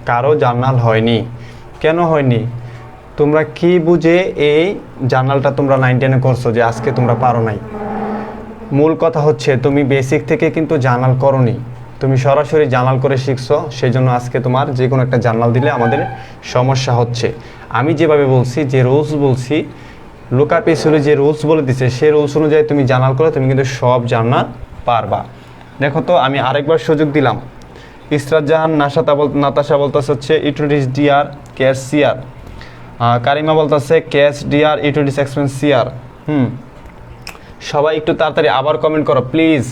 কারো জার্নাল হয়নি। কেন হয়নি? তোমরা কি বুঝে এই জার্নালটা তোমরা 9 10 করছো যে আজকে তোমরা পারো নাই? মূল কথা হচ্ছে তুমি বেসিক থেকে কিন্তু জার্নাল করোনি, তুমি সরাসরি জার্নাল করে শিখছো, সেই জন্য আজকে তোমার যে কোনো একটা জার্নাল দিলে আমাদের সমস্যা হচ্ছে। আমি যেভাবে বলছি, যে রুলস বলছি, লুকআপ এসিওলে যে রুলস বলে দিচ্ছে সেই রুলস অনুযায়ী তুমি জার্নাল করো, তুমি কিন্তু সব জার্নাল পারবা। দেখো তো আমি আরেকবার সুযোগ দিলাম। ইসরাত জাহান নাতাশা বলতেছে হচ্ছে utilities DR cash CR, Karima বলতেছে cash DR utilities expense CR. সবাই একটু তাড়াতাড়ি আবার কমেন্ট করো প্লিজ,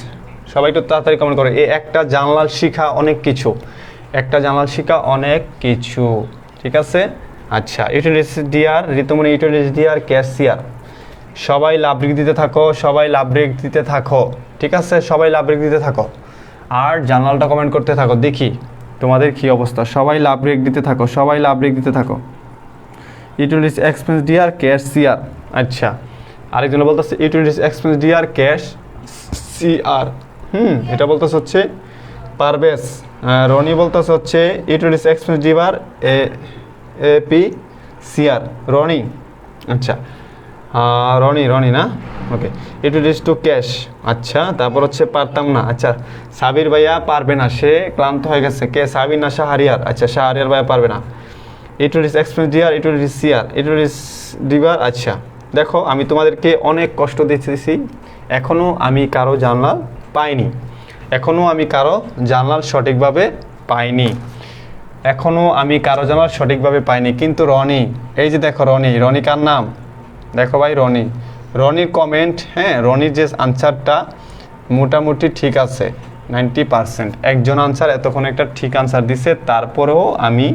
সবাই একটু তাড়াতাড়ি কমেন্ট করো। এই একটা জার্নাল শিখা অনেক কিছু, একটা জার্নাল শিখা অনেক কিছু, ঠিক আছে? আচ্ছা, utilities DR, Ritumoni utilities DR cash CR, সবাই লাভ ব্রেক দিতে থাকো, সবাই লাভ ব্রেক দিতে থাকো, ঠিক আছে? সবাই লাভ ব্রেক দিতে থাকো আর জার্নালটা কমেন্ট করতে থাকো, দেখি তোমাদের কি অবস্থা। সবাই লাভ ব্রেক দিতে থাকো, সবাই লাভ ব্রেক দিতে থাকো। Utilities expense DR cash CR. আচ্ছা, আরেকজন বলতেছে utilities expense DR cash CR. এটা বলতেছে হচ্ছে পারভেজ। রনি বলতেছে হচ্ছে utilities expense DR AP CR. Rony, আচ্ছা রনি না, ওকে। ইউটিলিটিস টু ক্যাশ, আচ্ছা। তারপর হচ্ছে পারতাম না, আচ্ছা। সাবির ভাইয়া পারবে না, সে ক্লান্ত হয়ে গেছে। কে? সাবির না শাহরিয়ার? আচ্ছা, শাহরিয়ার ভাইয়া পারবে না। Utilities expense DR, utilities CR, utilities DR. আচ্ছা, দেখো আমি তোমাদেরকে অনেক কষ্ট দিতেছি, এখনও আমি কারো জার্নাল পাইনি, এখনও আমি কারো জার্নাল সঠিকভাবে পাইনি, এখনও আমি কারো জার্নাল সঠিকভাবে পাইনি। কিন্তু রনি, এই যে দেখো রনি কার নাম? দেখো ভাই রনির কমেন্ট, হ্যাঁ, রনির যে আনসারটা মোটামুটি ঠিক আছে 90%। একজন আনসার এতক্ষণ একটা ঠিক আনসার দিছে, তারপরেও আমি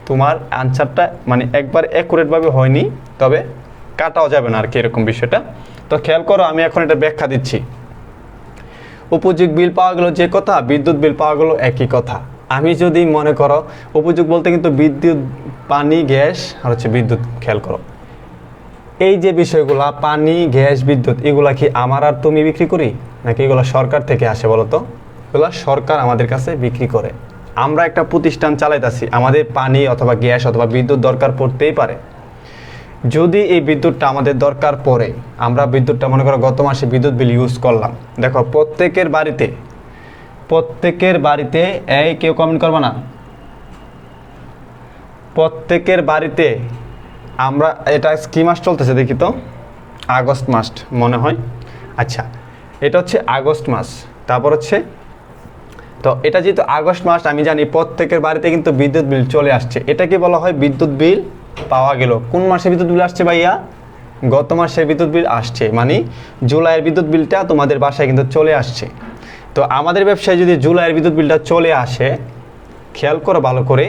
তোমার আনসারটা মানে একবার অ্যাকুরেটভাবে হয়নি, তবে কাটাও যাবে না আর কি, এরকম বিষয়টা। তো খেয়াল করো, আমি এখন এটা ব্যাখ্যা দিচ্ছি। উপযোগ বিল পাওয়া গেল যে কথা, বিদ্যুৎ বিল পাওয়া গেল একই কথা। আমি যদি মনে করো, উপযোগ বলতে কিন্তু বিদ্যুৎ, পানি, গ্যাস আর হচ্ছে বিদ্যুৎ। খেয়াল করো, এই যে বিষয়গুলা পানি, গ্যাস, বিদ্যুৎ, এগুলা কি আমার আর তুমি বিক্রি করি নাকি এগুলো সরকার থেকে আসে বলো তো? এগুলো সরকার আমাদের কাছে বিক্রি করে। আমরা একটা প্রতিষ্ঠান চালাইতেছি, আমাদের পানি অথবা গ্যাস অথবা বিদ্যুৎ দরকার পড়তেই পারে। যদি এই বিদ্যুৎটা আমাদের দরকার পড়ে, আমরা বিদ্যুৎটা মনে করো গত মাসে বিদ্যুৎ বিল ইউজ করলাম, দেখো প্রত্যেকের বাড়িতে এই কেউ কমেন্ট করবে না, প্রত্যেকের বাড়িতে আমরা, এটা কি মাস চলতেছে দেখি তো, আগস্ট মাস মনে হয়। আচ্ছা, এটা হচ্ছে আগস্ট মাস, তারপর হচ্ছে, তো এটা যেহেতু আগস্ট মাস, আমি জানি প্রত্যেকের বাড়িতে কিন্তু বিদ্যুৎ বিল চলে আসছে। এটাকে বলা হয় বিদ্যুৎ বিল পাওয়া গেল। কোন মাসে বিদ্যুৎ বিল আসছে ভাইয়া? গত মাসে বিদ্যুৎ বিল আসছে, মানে জুলাইয়ের বিদ্যুৎ বিলটা তোমাদের বাসায় কিন্তু চলে আসছে। তো আমাদের ব্যবসায় যদি জুলাইয়ের বিদ্যুৎ বিলটা চলে আসে, খেয়াল করো ভালো করে,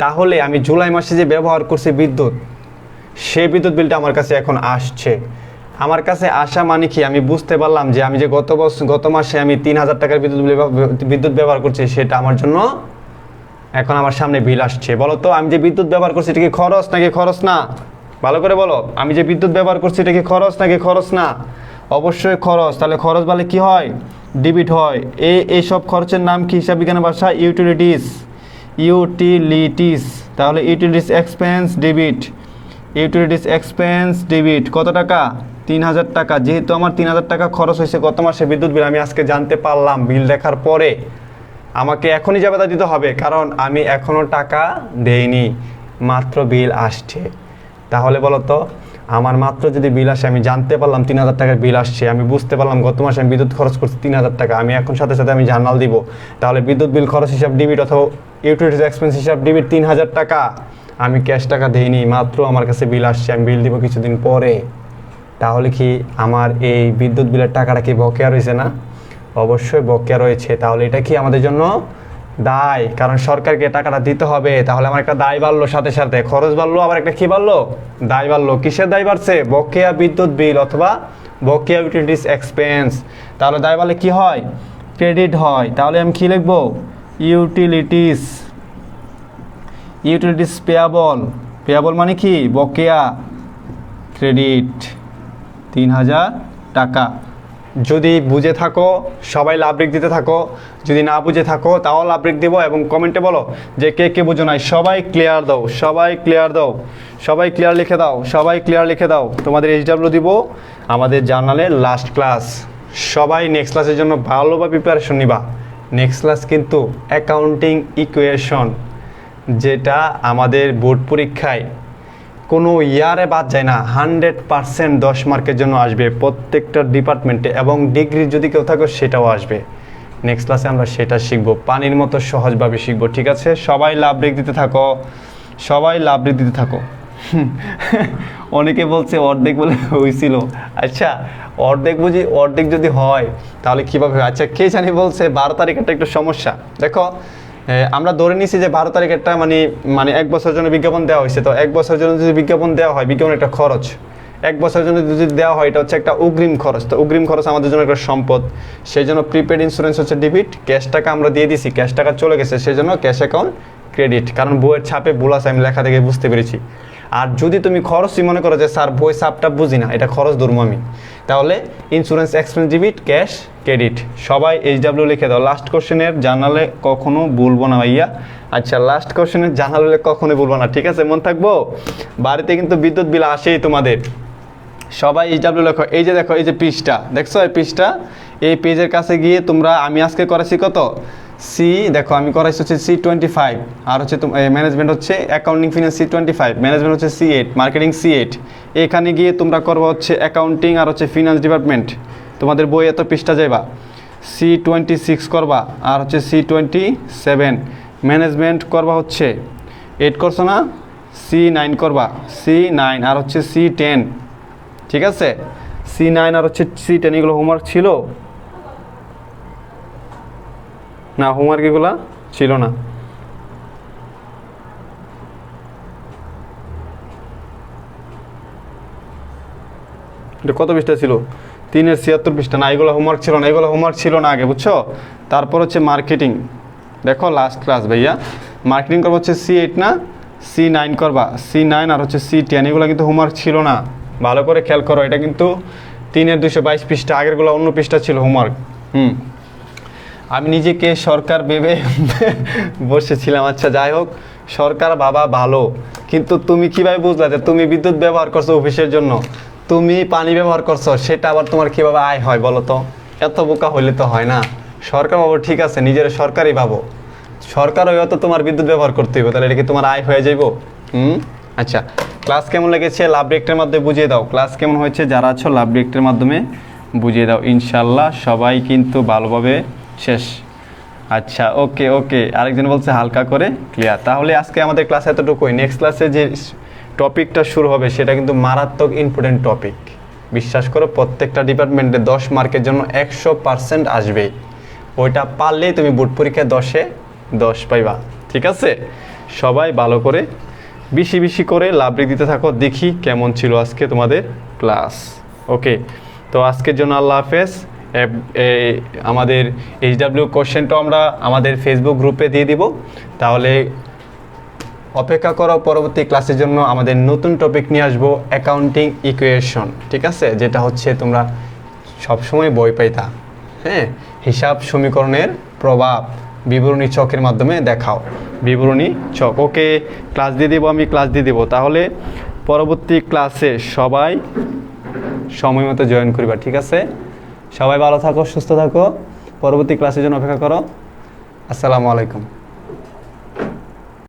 তাহলে আমি জুলাই মাসে যে ব্যবহার করছি বিদ্যুৎ, সেই বিদ্যুৎ বিলটা আমার কাছে এখন আসছে। আমার কাছে আসা মানে কি, আমি বুঝতে পারলাম যে আমি যে গত মাসে আমি 3000 টাকার বিদ্যুৎ ব্যবহার করছি, সেটা আমার জন্য এখন আমার সামনে বিল আসছে। বলো তো, আমি যে বিদ্যুৎ ব্যবহার করছি এটা কি খরচ নাকি খরচ না? ভালো করে বলো, আমি যে বিদ্যুৎ ব্যবহার করছি এটা কি খরচ নাকি খরচ না? অবশ্যই খরচ। তাহলে খরচ বলে কি হয়? ডেবিট হয়। এইসব খরচের নাম কি হিসাব বিজ্ঞানের ভাষায়? ইউটিলিটিস। তাহলে utilities expense debit, utilities expense debit. কত টাকা? 3000 টাকা। যেহেতু আমার 3000 টাকা খরচ হয়েছে গত মাসে বিদ্যুৎ বিল, আমি আজকে জানতে পারলাম, বিল দেখার পরে আমাকে এখনই জাবেদা দিতে হবে, কারণ আমি এখনও টাকা দেইনি, মাত্র বিল আসছে। তাহলে বলো তো, আমার মাত্র যদি বিল আসে, আমি জানতে পারলাম 3000 টাকার বিল আসছে, আমি বুঝতে পারলাম গত মাসে আমি বিদ্যুৎ খরচ করছি 3000 টাকা, আমি এখন সাথে সাথে আমি জার্নাল দিব, তাহলে বিদ্যুৎ বিল খরচ হিসাব ডেবিট অথবা ইউটিলিটিস এক্সপেন্স হিসাব ডেবিট 3000 টাকা। আমি ক্যাশ টাকা দেইনি, মাত্র আমার কাছে বিল আসছে, আমি বিল দিব কিছুদিন পরে। তাহলে কি আমার এই বিদ্যুৎ বিলের টাকাটা কি বকেয়া রয়েছে না? অবশ্যই বকেয়া রয়েছে। তাহলে এটা কি আমাদের জন্য দায়, কারণ সরকারকে টাকাটা দিতে হবে। তাহলে আমার একটা দায় বাড়লো, সাথে সাথে খরচ বাড়লো, আবার একটা কি বাড়লো? দায় বাড়লো। কিসের দায় বাড়ছে? বকেয়া বিদ্যুৎ বিল অথবা বকেয়া ইউটিলিটিস এক্সপেন্স। তাহলে দায় বাড়লে কি হয়? ক্রেডিট হয়। তাহলে আমি কি লিখবো? ইউটিলিটিস পেয়াবল মানে কি? বকেয়া। ক্রেডিট 3000 টাকা। যদি বুঝে থাকো সবাই লাভ ব্রেক দিতে থাকো, যদি না বুঝে থাকো তাও লাভ ব্রেক দেবো, এবং কমেন্টে বলো যে কে কে বুঝো নাই। সবাই ক্লিয়ার দাও, সবাই ক্লিয়ার দাও, সবাই ক্লিয়ার লিখে দাও, সবাই ক্লিয়ার লিখে দাও। তোমাদের HW দিব আমাদের জার্নালের লাস্ট ক্লাস। সবাই নেক্সট ক্লাসের জন্য ভালোভাবে প্রিপারেশন নিবা। নেক্সট ক্লাস কিন্তু অ্যাকাউন্টিং ইকুয়েশন, যেটা আমাদের বোর্ড পরীক্ষায় কোনো ইয়ারে বাদ যায় না, 100% 10 মার্কের জন্য আসবে প্রত্যেকটা ডিপার্টমেন্টে, এবং ডিগ্রি যদি কেউ থাকো সেটাও আসবে। নেক্সট ক্লাসে আমরা সেটা শিখবো, পানির মতো সহজভাবে শিখবো। ঠিক আছে, সবাই লাভ ব্রেক দিতে থাকো, সবাই লাভ ব্রেক দিতে থাকো। অনেকে বলছে অর্ধেক বলে হয়েছিল। আচ্ছা, অর্ধেক বুঝি, অর্ধেক যদি হয় তাহলে কীভাবে হয়? আচ্ছা, কে জানি বলছে 12 তারিখেরটা একটু সমস্যা। দেখো, আমরা ধরে নিছি যে 12 তারিখেরটা মানে 1 বছরের জন্য বিজ্ঞাপন দেওয়া হয়েছে। তো 1 বছরের জন্য যদি বিজ্ঞাপন দেওয়া হয়, বিজ্ঞাপন একটা খরচ, 1 বছরের জন্য যদি দেওয়া হয় এটা হচ্ছে একটা অগ্রিম খরচ। তো অগ্রিম খরচ আমাদের জন্য একটা সম্পদ, সেই জন্য প্রিপেড ইন্স্যুরেন্স হচ্ছে ডেবিট, ক্যাশ টাকা আমরা দিয়ে দিছি, ক্যাশ টাকা চলে গেছে, সেই জন্য ক্যাশ অ্যাকাউন্ট ক্রেডিট। কারণ বইয়ের ছাপে ভুল আছে, আমি লেখা থেকে বুঝতে পেরেছি। আর যদি তুমি খরচই মনে করো যে স্যার বই ছাপটা বুঝি না, এটা খরচ ধরবো আমি, তাহলে insurance expense debit, cash credit. সবাই HW লিখে দাও। লাস্ট কোশ্চেনের জানালে কখনো ভুলবো না ভাইয়া। আচ্ছা, লাস্ট কোশ্চেনের জানালে কখনো ভুলবো না, ঠিক আছে, মন থাকবো। বাড়িতে কিন্তু বিদ্যুৎ বিল আসেই তোমাদের। সবাই HW লেখো। এই যে দেখো, এই যে পৃষ্ঠা দেখছো, এই পৃষ্ঠা, এই পেজের কাছে গিয়ে তোমরা, আমি আজকে করেছি কত সি, দেখো আমি করাইছি হচ্ছে C25, আর হচ্ছে ম্যানেজমেন্ট হচ্ছে অ্যাকাউন্টিং ফিনান্স C25, ম্যানেজমেন্ট হচ্ছে C8, মার্কেটিং C8। এখানে গিয়ে তোমরা করবো হচ্ছে অ্যাকাউন্টিং আর হচ্ছে ফিনান্স ডিপার্টমেন্ট। তোমাদের বই এত পৃষ্ঠা যাইবা, C26 করবা, আর হচ্ছে C27। ম্যানেজমেন্ট করবা হচ্ছে 8 করছো না, C9 করবা, C9 আর হচ্ছে C10। ঠিক আছে, C9 আর হচ্ছে C10, এগুলো হোমওয়ার্ক ছিল না? হোমওয়ার্ক এগুলা ছিল না। এটা কত পৃষ্ঠা ছিল? 3-এর 76 পৃষ্ঠা। না, এগুলো হোমওয়ার্ক ছিল না, এগুলো হোমওয়ার্ক ছিল না আগে, বুঝছো? তারপর হচ্ছে মার্কেটিং, দেখো লাস্ট ক্লাস ভাইয়া। মার্কেটিং করবো হচ্ছে C8 না, C9 করবা, C9 আর হচ্ছে C10। এগুলো কিন্তু হোমওয়ার্ক ছিল না, ভালো করে খেয়াল করো। এটা কিন্তু 3-এর 222 পৃষ্ঠা, আগেরগুলো অন্য পৃষ্ঠা ছিল হোমওয়ার্ক। আমি নিজেকে সরকার ভেবে বসেছিলাম। আচ্ছা, যাই হোক, সরকার বাবা ভালো, কিন্তু তুমি কিভাবে বুঝলা যে তুমি বিদ্যুৎ ব্যবহার করছো অফিসের জন্য, তুমি পানি ব্যবহার করছো, সেটা আবার তোমার কিভাবে আয় হয় বলো তো? এত বোকা হইলে তো হয় না। সরকার ভাবো, ঠিক আছে, নিজের সরকারই ভাবো, সরকার হয়তো তো তোমার বিদ্যুৎ ব্যবহার করতে হবে, তাহলে এটা কি তোমার আয় হয়ে যাইব? আচ্ছা, ক্লাস কেমন লেগেছে লাভ ব্রেকটার মাধ্যমে বুঝিয়ে দাও। ক্লাস কেমন হয়েছে যারা আছো লাভ ব্রেকটার মাধ্যমে বুঝিয়ে দাও। ইনশাল্লাহ সবাই কিন্তু ভালোভাবে শেষ। আচ্ছা, ওকে ওকে, আরেকজন বলছে হালকা করে ক্লিয়ার। তাহলে আজকে আমাদের ক্লাস এতটুকুই। নেক্সট ক্লাসে যে টপিকটা শুরু হবে সেটা কিন্তু মারাত্মক ইম্পর্টেন্ট টপিক। বিশ্বাস করো, প্রত্যেকটা ডিপার্টমেন্টে 10 মার্কের জন্য 100% আসবেই। ওইটা পারলেই তুমি বোর্ড পরীক্ষায় 10-এ 10 পাইবা। ঠিক আছে, সবাই ভালো করে বেশি বেশি করে লাভ ব্রেক দিতে থাকো। দেখি কেমন ছিল আজকে তোমাদের ক্লাস। ওকে, তো আজকের জন্য আল্লাহ হাফেজ। আমাদের HW কোশ্চেনটাও আমরা আমাদের ফেসবুক গ্রুপে দিয়ে দিব। তাহলে অপেক্ষা করো পরবর্তী ক্লাসের জন্য। আমাদের নতুন টপিক নিয়ে আসবো অ্যাকাউন্টিং ইকুয়েশন, ঠিক আছে, যেটা হচ্ছে তোমরা সবসময় বই পাইতা। হ্যাঁ, হিসাব সমীকরণের প্রভাব বিবরণী ছকের মাধ্যমে দেখাও, বিবরণী ছক। ওকে, ক্লাস দিয়ে দেবো, আমি ক্লাস দিয়ে দেবো। তাহলে পরবর্তী ক্লাসে সবাই সময় মতো জয়েন করিবা। ঠিক আছে, সবাই ভালো থাকো, সুস্থ থাকো। পরবর্তী ক্লাসের জন্য অপেক্ষা করো। আসসালামু আলাইকুম।